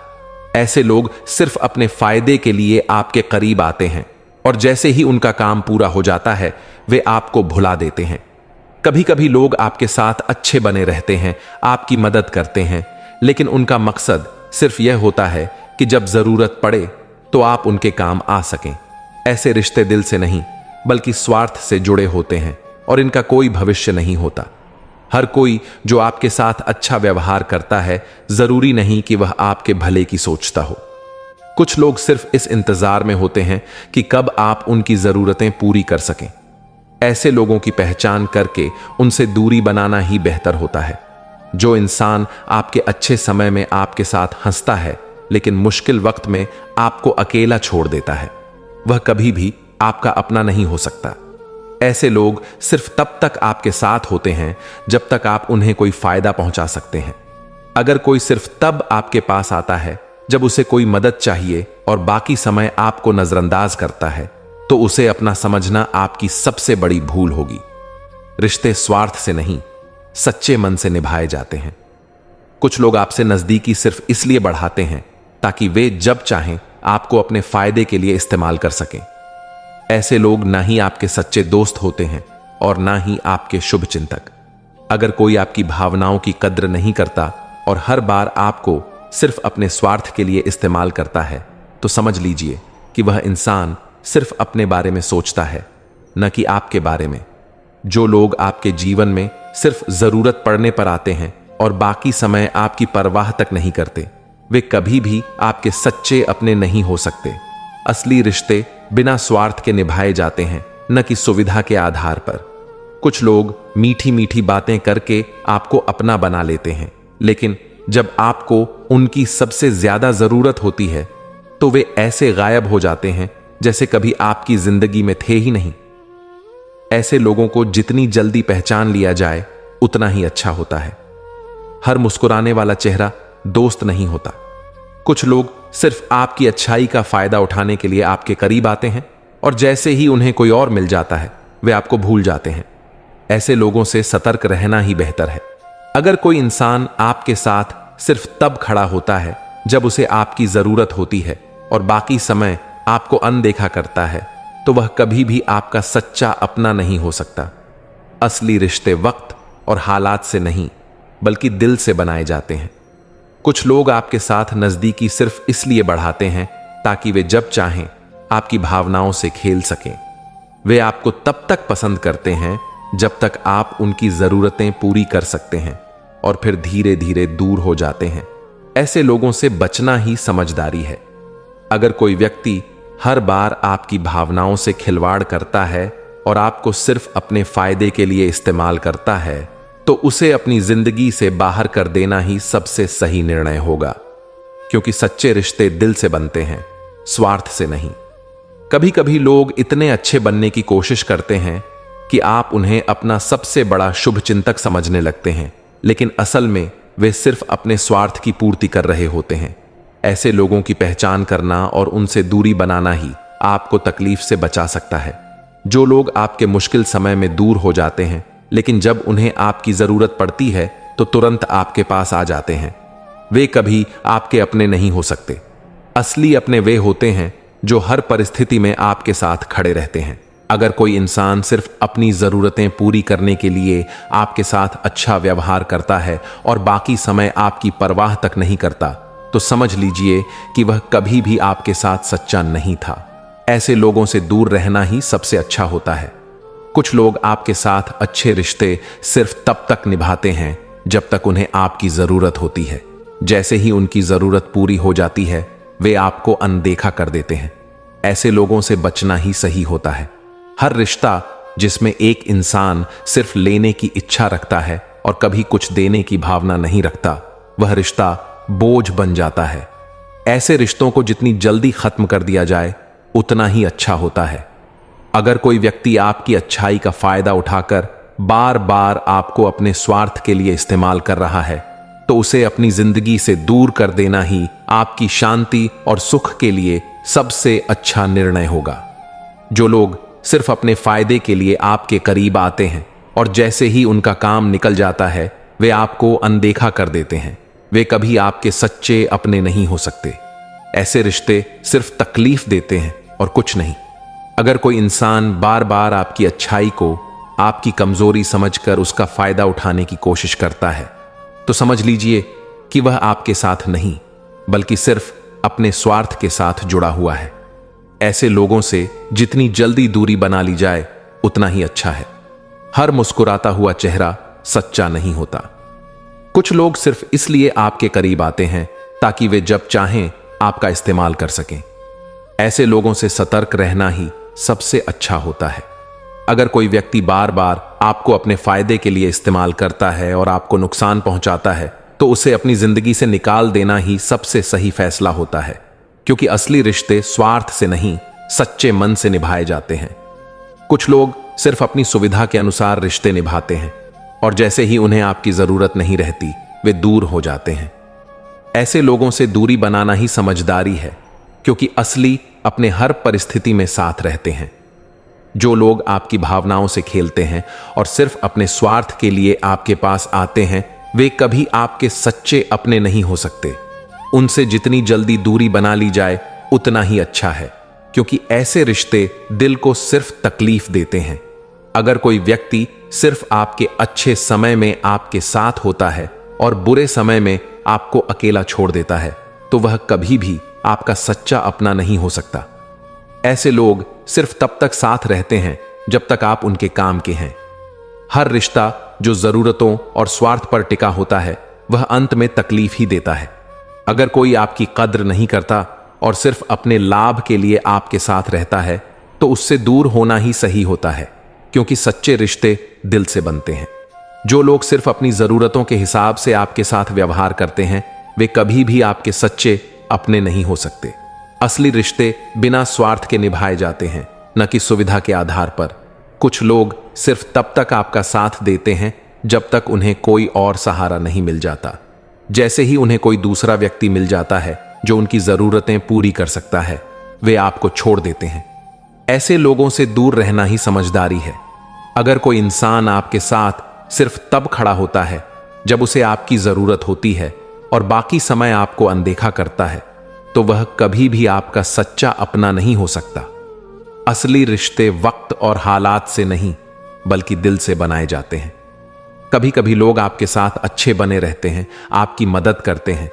ऐसे लोग सिर्फ अपने फायदे के लिए आपके करीब आते हैं और जैसे ही उनका काम पूरा हो जाता है, वे आपको भुला देते हैं। कभी कभी लोग आपके साथ अच्छे बने रहते हैं, आपकी मदद करते हैं, लेकिन उनका मकसद सिर्फ यह होता है कि जब जरूरत पड़े तो आप उनके काम आ सकें। ऐसे रिश्ते दिल से नहीं बल्कि स्वार्थ से जुड़े होते हैं और इनका कोई भविष्य नहीं होता। हर कोई जो आपके साथ अच्छा व्यवहार करता है, जरूरी नहीं कि वह आपके भले की सोचता हो। कुछ लोग सिर्फ इस इंतजार में होते हैं कि कब आप उनकी जरूरतें पूरी कर सकें। ऐसे लोगों की पहचान करके उनसे दूरी बनाना ही बेहतर होता है। जो इंसान आपके अच्छे समय में आपके साथ हंसता है, लेकिन मुश्किल वक्त में आपको अकेला छोड़ देता है, वह कभी भी आपका अपना नहीं हो सकता। ऐसे लोग सिर्फ तब तक आपके साथ होते हैं जब तक आप उन्हें कोई फायदा पहुंचा सकते हैं। अगर कोई सिर्फ तब आपके पास आता है जब उसे कोई मदद चाहिए और बाकी समय आपको नजरअंदाज करता है, तो उसे अपना समझना आपकी सबसे बड़ी भूल होगी। रिश्ते स्वार्थ से नहीं, सच्चे मन से निभाए जाते हैं। कुछ लोग आपसे नजदीकी सिर्फ इसलिए बढ़ाते हैं ताकि वे जब चाहें आपको अपने फायदे के लिए इस्तेमाल कर सकें। ऐसे लोग ना ही आपके सच्चे दोस्त होते हैं और ना ही आपके शुभ चिंतक। अगर कोई आपकी भावनाओं की कद्र नहीं करता और हर बार आपको सिर्फ अपने स्वार्थ के लिए इस्तेमाल करता है, तो समझ लीजिए कि वह इंसान सिर्फ अपने बारे में सोचता है, न कि आपके बारे में। जो लोग आपके जीवन में सिर्फ जरूरत पड़ने पर आते हैं और बाकी समय आपकी परवाह तक नहीं करते, वे कभी भी आपके सच्चे अपने नहीं हो सकते। असली रिश्ते बिना स्वार्थ के निभाए जाते हैं, न कि सुविधा के आधार पर। कुछ लोग मीठी मीठी बातें करके आपको अपना बना लेते हैं, लेकिन जब आपको उनकी सबसे ज्यादा जरूरत होती है, तो वे ऐसे गायब हो जाते हैं जैसे कभी आपकी जिंदगी में थे ही नहीं। ऐसे लोगों को जितनी जल्दी पहचान लिया जाए, उतना ही अच्छा होता है। हर मुस्कुराने वाला चेहरा दोस्त नहीं होता। कुछ लोग सिर्फ आपकी अच्छाई का फायदा उठाने के लिए आपके करीब आते हैं और जैसे ही उन्हें कोई और मिल जाता है, वे आपको भूल जाते हैं। ऐसे लोगों से सतर्क रहना ही बेहतर है। अगर कोई इंसान आपके साथ सिर्फ तब खड़ा होता है जब उसे आपकी जरूरत होती है और बाकी समय आपको अनदेखा करता है, तो वह कभी भी आपका सच्चा अपना नहीं हो सकता। असली रिश्ते वक्त और हालात से नहीं, बल्कि दिल से बनाए जाते हैं। कुछ लोग आपके साथ नजदीकी सिर्फ इसलिए बढ़ाते हैं ताकि वे जब चाहें आपकी भावनाओं से खेल सकें। वे आपको तब तक पसंद करते हैं जब तक आप उनकी जरूरतें पूरी कर सकते हैं, और फिर धीरे धीरे दूर हो जाते हैं। ऐसे लोगों से बचना ही समझदारी है। अगर कोई व्यक्ति हर बार आपकी भावनाओं से खिलवाड़ करता है और आपको सिर्फ अपने फायदे के लिए इस्तेमाल करता है, तो उसे अपनी जिंदगी से बाहर कर देना ही सबसे सही निर्णय होगा। क्योंकि सच्चे रिश्ते दिल से बनते हैं, स्वार्थ से नहीं। कभी कभी लोग इतने अच्छे बनने की कोशिश करते हैं कि आप उन्हें अपना सबसे बड़ा शुभ चिंतक समझने लगते हैं, लेकिन असल में वे सिर्फ अपने स्वार्थ की पूर्ति कर रहे होते हैं। ऐसे लोगों की पहचान करना और उनसे दूरी बनाना ही आपको तकलीफ से बचा सकता है। जो लोग आपके मुश्किल समय में दूर हो जाते हैं, लेकिन जब उन्हें आपकी जरूरत पड़ती है तो तुरंत आपके पास आ जाते हैं, वे कभी आपके अपने नहीं हो सकते। असली अपने वे होते हैं जो हर परिस्थिति में आपके साथ खड़े रहते हैं। अगर कोई इंसान सिर्फ अपनी जरूरतें पूरी करने के लिए आपके साथ अच्छा व्यवहार करता है और बाकी समय आपकी परवाह तक नहीं करता, तो समझ लीजिए कि वह कभी भी आपके साथ सच्चा नहीं था। ऐसे लोगों से दूर रहना ही सबसे अच्छा होता है। कुछ लोग आपके साथ अच्छे रिश्ते सिर्फ तब तक निभाते हैं जब तक उन्हें आपकी जरूरत होती है। जैसे ही उनकी जरूरत पूरी हो जाती है, वे आपको अनदेखा कर देते हैं। ऐसे लोगों से बचना ही सही होता है। हर रिश्ता जिसमें एक इंसान सिर्फ लेने की इच्छा रखता है और कभी कुछ देने की भावना नहीं रखता, वह रिश्ता बोझ बन जाता है। ऐसे रिश्तों को जितनी जल्दी खत्म कर दिया जाए उतना ही अच्छा होता है। अगर कोई व्यक्ति आपकी अच्छाई का फायदा उठाकर बार बार आपको अपने स्वार्थ के लिए इस्तेमाल कर रहा है, तो उसे अपनी जिंदगी से दूर कर देना ही आपकी शांति और सुख के लिए सबसे अच्छा निर्णय होगा। जो लोग सिर्फ अपने फायदे के लिए आपके करीब आते हैं और जैसे ही उनका काम निकल जाता है वे आपको अनदेखा कर देते हैं, वे कभी आपके सच्चे अपने नहीं हो सकते। ऐसे रिश्ते सिर्फ तकलीफ देते हैं और कुछ नहीं। अगर कोई इंसान बार बार आपकी अच्छाई को आपकी कमजोरी समझकर उसका फायदा उठाने की कोशिश करता है, तो समझ लीजिए कि वह आपके साथ नहीं बल्कि सिर्फ अपने स्वार्थ के साथ जुड़ा हुआ है। ऐसे लोगों से जितनी जल्दी दूरी बना ली जाए उतना ही अच्छा है। हर मुस्कुराता हुआ चेहरा सच्चा नहीं होता। कुछ लोग सिर्फ इसलिए आपके करीब आते हैं ताकि वे जब चाहें आपका इस्तेमाल कर सकें। ऐसे लोगों से सतर्क रहना ही सबसे अच्छा होता है। अगर कोई व्यक्ति बार बार आपको अपने फायदे के लिए इस्तेमाल करता है और आपको नुकसान पहुंचाता है, तो उसे अपनी जिंदगी से निकाल देना ही सबसे सही फैसला होता है, क्योंकि असली रिश्ते स्वार्थ से नहीं सच्चे मन से निभाए जाते हैं। कुछ लोग सिर्फ अपनी सुविधा के अनुसार रिश्ते निभाते हैं और जैसे ही उन्हें आपकी जरूरत नहीं रहती वे दूर हो जाते हैं। ऐसे लोगों से दूरी बनाना ही समझदारी है, क्योंकि असली अपने हर परिस्थिति में साथ रहते हैं। जो लोग आपकी भावनाओं से खेलते हैं और सिर्फ अपने स्वार्थ के लिए आपके पास आते हैं, वे कभी आपके सच्चे अपने नहीं हो सकते। उनसे जितनी जल्दी दूरी बना ली जाए उतना ही अच्छा है, क्योंकि ऐसे रिश्ते दिल को सिर्फ तकलीफ देते हैं। अगर कोई व्यक्ति सिर्फ आपके अच्छे समय में आपके साथ होता है और बुरे समय में आपको अकेला छोड़ देता है, तो वह कभी भी आपका सच्चा अपना नहीं हो सकता। ऐसे लोग सिर्फ तब तक साथ रहते हैं जब तक आप उनके काम के हैं। हर रिश्ता जो जरूरतों और स्वार्थ पर टिका होता है वह अंत में तकलीफ ही देता है। अगर कोई आपकी कद्र नहीं करता और सिर्फ अपने लाभ के लिए आपके साथ रहता है, तो उससे दूर होना ही सही होता है, क्योंकि सच्चे रिश्ते दिल से बनते हैं। जो लोग सिर्फ अपनी जरूरतों के हिसाब से आपके साथ व्यवहार करते हैं, वे कभी भी आपके सच्चे अपने नहीं हो सकते। असली रिश्ते बिना स्वार्थ के निभाए जाते हैं, न कि सुविधा के आधार पर। कुछ लोग सिर्फ तब तक आपका साथ देते हैं जब तक उन्हें कोई और सहारा नहीं मिल जाता। जैसे ही उन्हें कोई दूसरा व्यक्ति मिल जाता है जो उनकी जरूरतें पूरी कर सकता है, वे आपको छोड़ देते हैं। ऐसे लोगों से दूर रहना ही समझदारी है। अगर कोई इंसान आपके साथ सिर्फ तब खड़ा होता है जब उसे आपकी जरूरत होती है और बाकी समय आपको अनदेखा करता है, तो वह कभी भी आपका सच्चा अपना नहीं हो सकता। असली रिश्ते वक्त और हालात से नहीं बल्कि दिल से बनाए जाते हैं। कभी कभी लोग आपके साथ अच्छे बने रहते हैं, आपकी मदद करते हैं,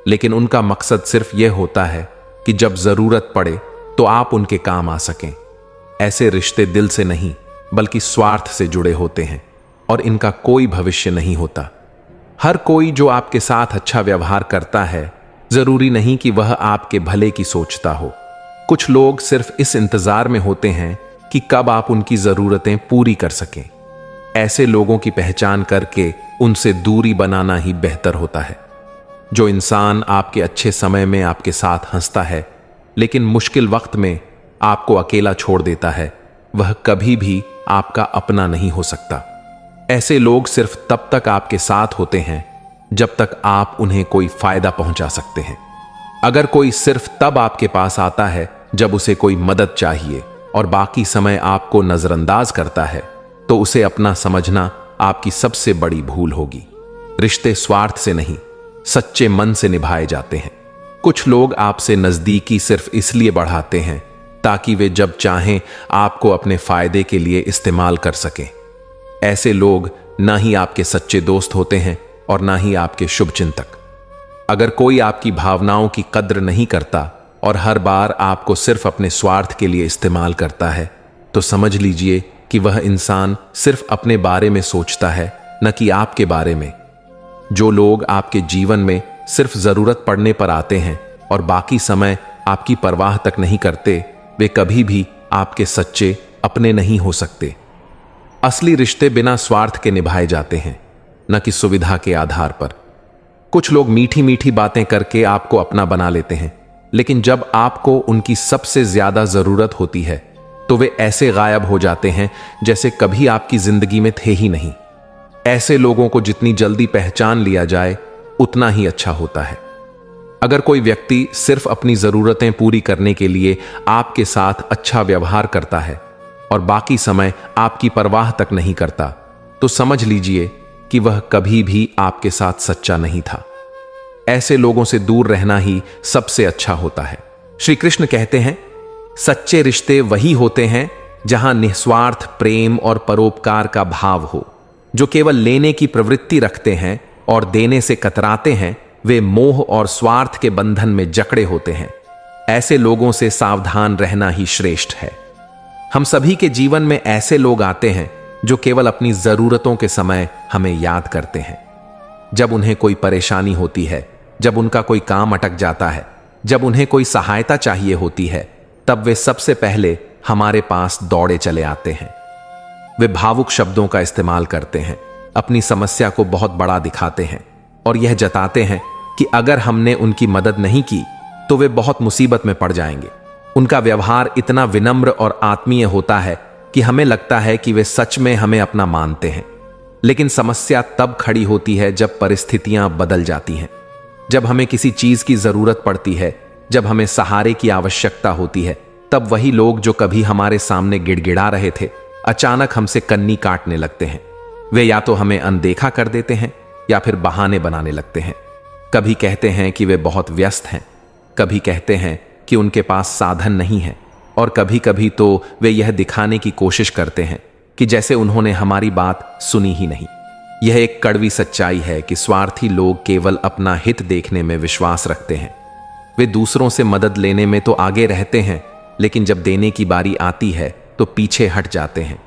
लेकिन उनका मकसद सिर्फ यह होता है कि जब जरूरत पड़े तो आप उनके काम आ सकें। ऐसे रिश्ते दिल से नहीं बल्कि स्वार्थ से जुड़े होते हैं और इनका कोई भविष्य नहीं होता। हर कोई जो आपके साथ अच्छा व्यवहार करता है, जरूरी नहीं कि वह आपके भले की सोचता हो। कुछ लोग सिर्फ इस इंतजार में होते हैं कि कब आप उनकी जरूरतें पूरी कर सकें। ऐसे लोगों की पहचान करके उनसे दूरी बनाना ही बेहतर होता है। जो इंसान आपके अच्छे समय में आपके साथ हंसता है लेकिन मुश्किल वक्त में आपको अकेला छोड़ देता है, वह कभी भी आपका अपना नहीं हो सकता। ऐसे लोग सिर्फ तब तक आपके साथ होते हैं जब तक आप उन्हें कोई फायदा पहुंचा सकते हैं। अगर कोई सिर्फ तब आपके पास आता है जब उसे कोई मदद चाहिए और बाकी समय आपको नजरअंदाज करता है, तो उसे अपना समझना आपकी सबसे बड़ी भूल होगी। रिश्ते स्वार्थ से नहीं, सच्चे मन से निभाए जाते हैं। कुछ लोग आपसे नजदीकी सिर्फ इसलिए बढ़ाते हैं ताकि वे जब चाहें आपको अपने फायदे के लिए इस्तेमाल कर सकें। ऐसे लोग ना ही आपके सच्चे दोस्त होते हैं और ना ही आपके शुभ चिंतक। अगर कोई आपकी भावनाओं की कद्र नहीं करता और हर बार आपको सिर्फ अपने स्वार्थ के लिए इस्तेमाल करता है, तो समझ लीजिए कि वह इंसान सिर्फ अपने बारे में सोचता है, न कि आपके बारे में। जो लोग आपके जीवन में सिर्फ जरूरत पड़ने पर आते हैं और बाकी समय आपकी परवाह तक नहीं करते, वे कभी भी आपके सच्चे अपने नहीं हो सकते। असली रिश्ते बिना स्वार्थ के निभाए जाते हैं, न कि सुविधा के आधार पर। कुछ लोग मीठी मीठी बातें करके आपको अपना बना लेते हैं, लेकिन जब आपको उनकी सबसे ज्यादा जरूरत होती है तो वे ऐसे गायब हो जाते हैं जैसे कभी आपकी जिंदगी में थे ही नहीं। ऐसे लोगों को जितनी जल्दी पहचान लिया जाए उतना ही अच्छा होता है। अगर कोई व्यक्ति सिर्फ अपनी जरूरतें पूरी करने के लिए आपके साथ अच्छा व्यवहार करता है और बाकी समय आपकी परवाह तक नहीं करता, तो समझ लीजिए कि वह कभी भी आपके साथ सच्चा नहीं था। ऐसे लोगों से दूर रहना ही सबसे अच्छा होता है। श्री कृष्ण कहते हैं, सच्चे रिश्ते वही होते हैं जहां निस्वार्थ प्रेम और परोपकार का भाव हो। जो केवल लेने की प्रवृत्ति रखते हैं और देने से कतराते हैं, वे मोह और स्वार्थ के बंधन में जकड़े होते हैं। ऐसे लोगों से सावधान रहना ही श्रेष्ठ है। हम सभी के जीवन में ऐसे लोग आते हैं जो केवल अपनी जरूरतों के समय हमें याद करते हैं। जब उन्हें कोई परेशानी होती है, जब उनका कोई काम अटक जाता है, जब उन्हें कोई सहायता चाहिए होती है, तब वे सबसे पहले हमारे पास दौड़े चले आते हैं। वे भावुक शब्दों का इस्तेमाल करते हैं, अपनी समस्या को बहुत बड़ा दिखाते हैं और यह जताते हैं कि अगर हमने उनकी मदद नहीं की तो वे बहुत मुसीबत में पड़ जाएंगे। उनका व्यवहार इतना विनम्र और आत्मीय होता है कि हमें लगता है कि वे सच में हमें अपना मानते हैं। लेकिन समस्या तब खड़ी होती है जब परिस्थितियां बदल जाती हैं, जब हमें किसी चीज की जरूरत पड़ती है, जब हमें सहारे की आवश्यकता होती है। तब वही लोग जो कभी हमारे सामने गिड़गिड़ा रहे थे, अचानक हमसे कन्नी काटने लगते हैं। वे या तो हमें अनदेखा कर देते हैं या फिर बहाने बनाने लगते हैं। कभी कहते हैं कि वे बहुत व्यस्त हैं, कभी कहते हैं कि उनके पास साधन नहीं है, और कभी कभी तो वे यह दिखाने की कोशिश करते हैं कि जैसे उन्होंने हमारी बात सुनी ही नहीं। यह एक कड़वी सच्चाई है कि स्वार्थी लोग केवल अपना हित देखने में विश्वास रखते हैं। वे दूसरों से मदद लेने में तो आगे रहते हैं, लेकिन जब देने की बारी आती है तो पीछे हट जाते हैं।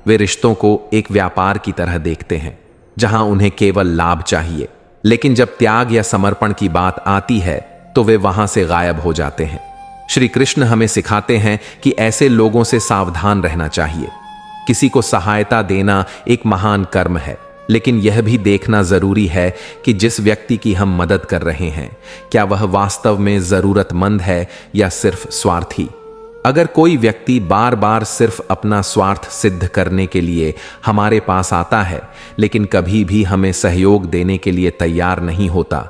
वे रिश्तों को एक व्यापार की तरह देखते हैं, जहां उन्हें केवल लाभ चाहिए, लेकिन जब त्याग या समर्पण की बात आती है तो वे वहां से गायब हो जाते हैं। श्री कृष्ण हमें सिखाते हैं कि ऐसे लोगों से सावधान रहना चाहिए। किसी को सहायता देना एक महान कर्म है, लेकिन यह भी देखना जरूरी है कि जिस व्यक्ति की हम मदद कर रहे हैं, क्या वह वास्तव में जरूरतमंद है या सिर्फ स्वार्थी। अगर कोई व्यक्ति बार बार सिर्फ अपना स्वार्थ सिद्ध करने के लिए हमारे पास आता है, लेकिन कभी भी हमें सहयोग देने के लिए तैयार नहीं होता,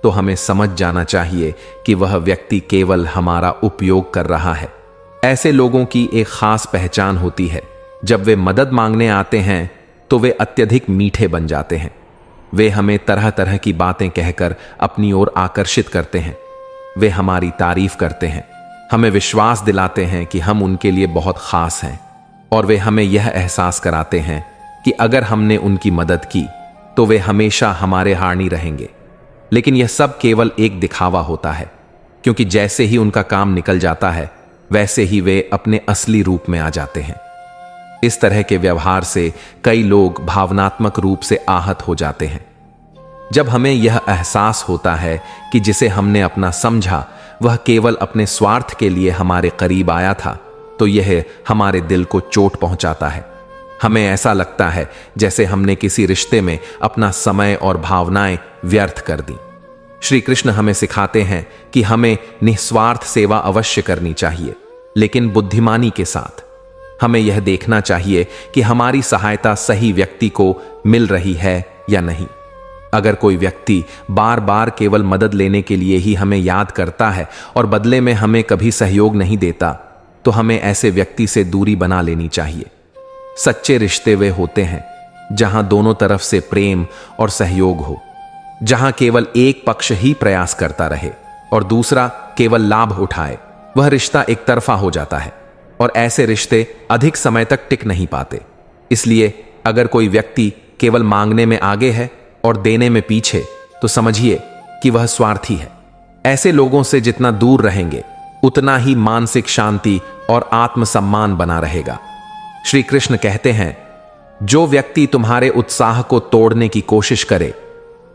तो हमें समझ जाना चाहिए कि वह व्यक्ति केवल हमारा उपयोग कर रहा है। ऐसे लोगों की एक खास पहचान होती है। जब वे मदद मांगने आते हैं तो वे अत्यधिक मीठे बन जाते हैं। वे हमें तरह तरह की बातें कहकर अपनी ओर आकर्षित करते हैं। वे हमारी तारीफ करते हैं, हमें विश्वास दिलाते हैं कि हम उनके लिए बहुत खास हैं, और वे हमें यह एहसास कराते हैं कि अगर हमने उनकी मदद की तो वे हमेशा हमारे हाणी रहेंगे। लेकिन यह सब केवल एक दिखावा होता है, क्योंकि जैसे ही उनका काम निकल जाता है वैसे ही वे अपने असली रूप में आ जाते हैं। इस तरह के व्यवहार से कई लोग भावनात्मक रूप से आहत हो जाते हैं। जब हमें यह एहसास होता है कि जिसे हमने अपना समझा वह केवल अपने स्वार्थ के लिए हमारे करीब आया था, तो यह हमारे दिल को चोट पहुंचाता है। हमें ऐसा लगता है जैसे हमने किसी रिश्ते में अपना समय और भावनाएं व्यर्थ कर दी। श्री कृष्ण हमें सिखाते हैं कि हमें निस्वार्थ सेवा अवश्य करनी चाहिए, लेकिन बुद्धिमानी के साथ। हमें यह देखना चाहिए कि हमारी सहायता सही व्यक्ति को मिल रही है या नहीं। अगर कोई व्यक्ति बार बार केवल मदद लेने के लिए ही हमें याद करता है और बदले में हमें कभी सहयोग नहीं देता, तो हमें ऐसे व्यक्ति से दूरी बना लेनी चाहिए। सच्चे रिश्ते वे होते हैं जहां दोनों तरफ से प्रेम और सहयोग हो, जहां केवल एक पक्ष ही प्रयास करता रहे और दूसरा केवल लाभ उठाए। वह रिश्ता एक तरफा हो जाता है और ऐसे रिश्ते अधिक समय तक टिक नहीं पाते। इसलिए अगर कोई व्यक्ति केवल मांगने में आगे है और देने में पीछे, तो समझिए कि वह स्वार्थी है। ऐसे लोगों से जितना दूर रहेंगे उतना ही मानसिक शांति और आत्मसम्मान बना रहेगा। श्री कृष्ण कहते हैं, जो व्यक्ति तुम्हारे उत्साह को तोड़ने की कोशिश करे,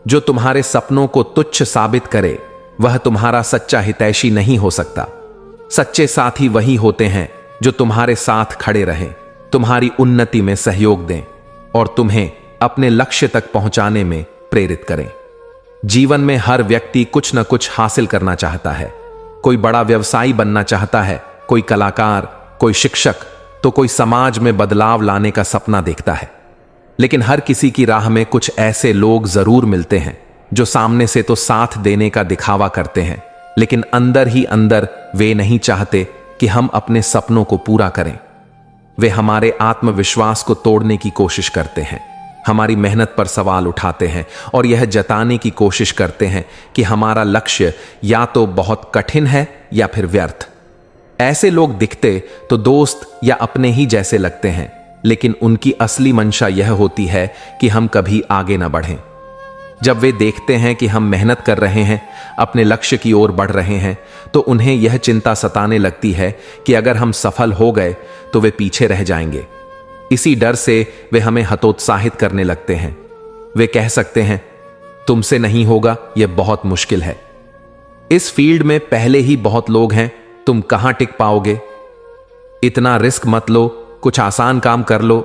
जो तुम्हारे सपनों को तुच्छ साबित करे, वह तुम्हारा सच्चा हितैषी नहीं हो सकता। सच्चे साथी वही होते हैं जो तुम्हारे साथ खड़े रहें, तुम्हारी उन्नति में सहयोग दें और तुम्हें अपने लक्ष्य तक पहुंचाने में प्रेरित करें। जीवन में हर व्यक्ति कुछ न कुछ हासिल करना चाहता है। कोई बड़ा व्यवसायी बनना चाहता है, कोई कलाकार, कोई शिक्षक, तो कोई समाज में बदलाव लाने का सपना देखता है। लेकिन हर किसी की राह में कुछ ऐसे लोग जरूर मिलते हैं जो सामने से तो साथ देने का दिखावा करते हैं, लेकिन अंदर ही अंदर वे नहीं चाहते कि हम अपने सपनों को पूरा करें। वे हमारे आत्मविश्वास को तोड़ने की कोशिश करते हैं, हमारी मेहनत पर सवाल उठाते हैं और यह जताने की कोशिश करते हैं कि हमारा लक्ष्य या तो बहुत कठिन है या फिर व्यर्थ। ऐसे लोग दिखते तो दोस्त या अपने ही जैसे लगते हैं, लेकिन उनकी असली मंशा यह होती है कि हम कभी आगे न बढ़ें। जब वे देखते हैं कि हम मेहनत कर रहे हैं, अपने लक्ष्य की ओर बढ़ रहे हैं, तो उन्हें यह चिंता सताने लगती है कि अगर हम सफल हो गए तो वे पीछे रह जाएंगे। इसी डर से वे हमें हतोत्साहित करने लगते हैं। वे कह सकते हैं, तुमसे नहीं होगा, यह बहुत मुश्किल है। इस फील्ड में पहले ही बहुत लोग हैं, तुम कहां टिक पाओगे? इतना रिस्क मत लो, कुछ आसान काम कर लो।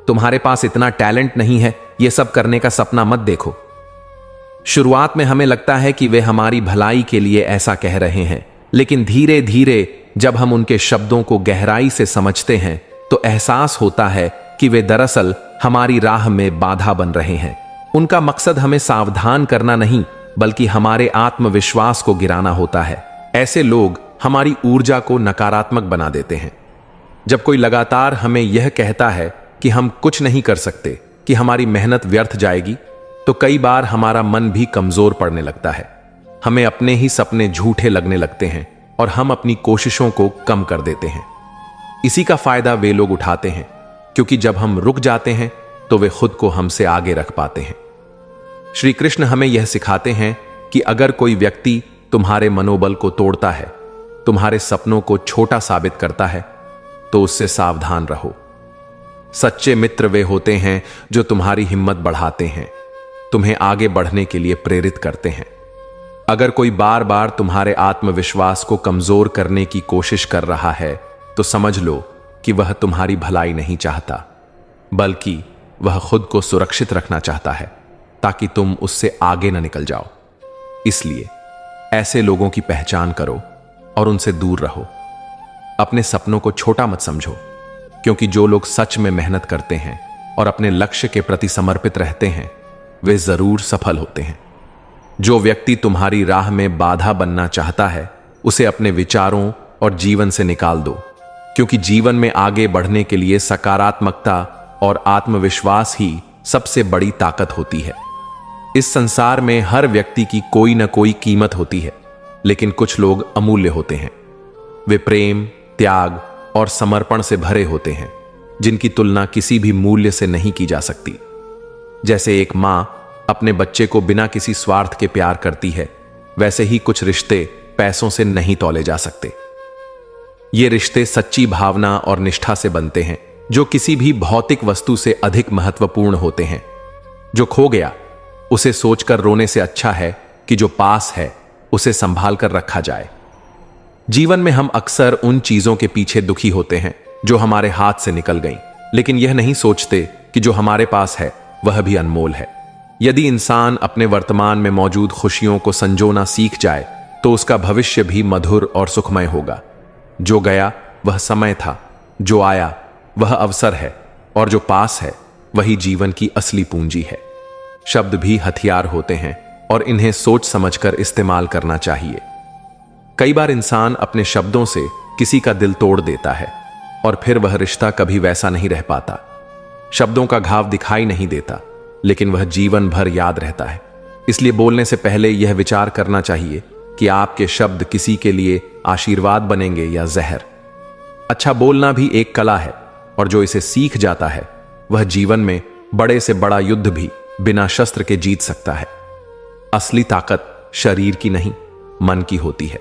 तुम्हारे पास इतना टैलेंट नहीं है, यह सब करने का सपना मत देखो। शुरुआत में हमें लगता है कि वे हमारी भलाई के लिए ऐसा कह रहे हैं, लेकिन धीरे धीरे जब हम उनके शब्दों को गहराई से समझते हैं तो एहसास होता है कि वे दरअसल हमारी राह में बाधा बन रहे हैं। उनका मकसद हमें सावधान करना नहीं, बल्कि हमारे आत्मविश्वास को गिराना होता है। ऐसे लोग हमारी ऊर्जा को नकारात्मक बना देते हैं। जब कोई लगातार हमें यह कहता है कि हम कुछ नहीं कर सकते, कि हमारी मेहनत व्यर्थ जाएगी, तो कई बार हमारा मन भी कमजोर पड़ने लगता है। हमें अपने ही सपने झूठे लगने लगते हैं और हम अपनी कोशिशों को कम कर देते हैं। इसी का फायदा वे लोग उठाते हैं, क्योंकि जब हम रुक जाते हैं तो वे खुद को हमसे आगे रख पाते हैं। श्री कृष्ण हमें यह सिखाते हैं कि अगर कोई व्यक्ति तुम्हारे मनोबल को तोड़ता है, तुम्हारे सपनों को छोटा साबित करता है, तो उससे सावधान रहो। सच्चे मित्र वे होते हैं जो तुम्हारी हिम्मत बढ़ाते हैं, तुम्हें आगे बढ़ने के लिए प्रेरित करते हैं। अगर कोई बार बार तुम्हारे आत्मविश्वास को कमजोर करने की कोशिश कर रहा है, तो समझ लो कि वह तुम्हारी भलाई नहीं चाहता, बल्कि वह खुद को सुरक्षित रखना चाहता है ताकि तुम उससे आगे न निकल जाओ। इसलिए ऐसे लोगों की पहचान करो और उनसे दूर रहो। अपने सपनों को छोटा मत समझो, क्योंकि जो लोग सच में मेहनत करते हैं और अपने लक्ष्य के प्रति समर्पित रहते हैं, वे जरूर सफल होते हैं। जो व्यक्ति तुम्हारी राह में बाधा बनना चाहता है, उसे अपने विचारों और जीवन से निकाल दो, क्योंकि जीवन में आगे बढ़ने के लिए सकारात्मकता और आत्मविश्वास ही सबसे बड़ी ताकत होती है। इस संसार में हर व्यक्ति की कोई न कोई कीमत होती है, लेकिन कुछ लोग अमूल्य होते हैं। वे प्रेम, त्याग और समर्पण से भरे होते हैं, जिनकी तुलना किसी भी मूल्य से नहीं की जा सकती। जैसे एक मां अपने बच्चे को बिना किसी स्वार्थ के प्यार करती है, वैसे ही कुछ रिश्ते पैसों से नहीं तौले जा सकते। ये रिश्ते सच्ची भावना और निष्ठा से बनते हैं, जो किसी भी भौतिक वस्तु से अधिक महत्वपूर्ण होते हैं। जो खो गया उसे सोचकर रोने से अच्छा है कि जो पास है उसे संभाल कर रखा जाए। जीवन में हम अक्सर उन चीजों के पीछे दुखी होते हैं जो हमारे हाथ से निकल गईं, लेकिन यह नहीं सोचते कि जो हमारे पास है वह भी अनमोल है। यदि इंसान अपने वर्तमान में मौजूद खुशियों को संजोना सीख जाए, तो उसका भविष्य भी मधुर और सुखमय होगा। जो गया वह समय था, जो आया वह अवसर है, और जो पास है वही जीवन की असली पूंजी है। शब्द भी हथियार होते हैं और इन्हें सोच समझकर इस्तेमाल करना चाहिए। कई बार इंसान अपने शब्दों से किसी का दिल तोड़ देता है और फिर वह रिश्ता कभी वैसा नहीं रह पाता। शब्दों का घाव दिखाई नहीं देता, लेकिन वह जीवन भर याद रहता है। इसलिए बोलने से पहले यह विचार करना चाहिए कि आपके शब्द किसी के लिए आशीर्वाद बनेंगे या जहर। अच्छा बोलना भी एक कला है, और जो इसे सीख जाता है वह जीवन में बड़े से बड़ा युद्ध भी बिना शस्त्र के जीत सकता है। असली ताकत शरीर की नहीं, मन की होती है।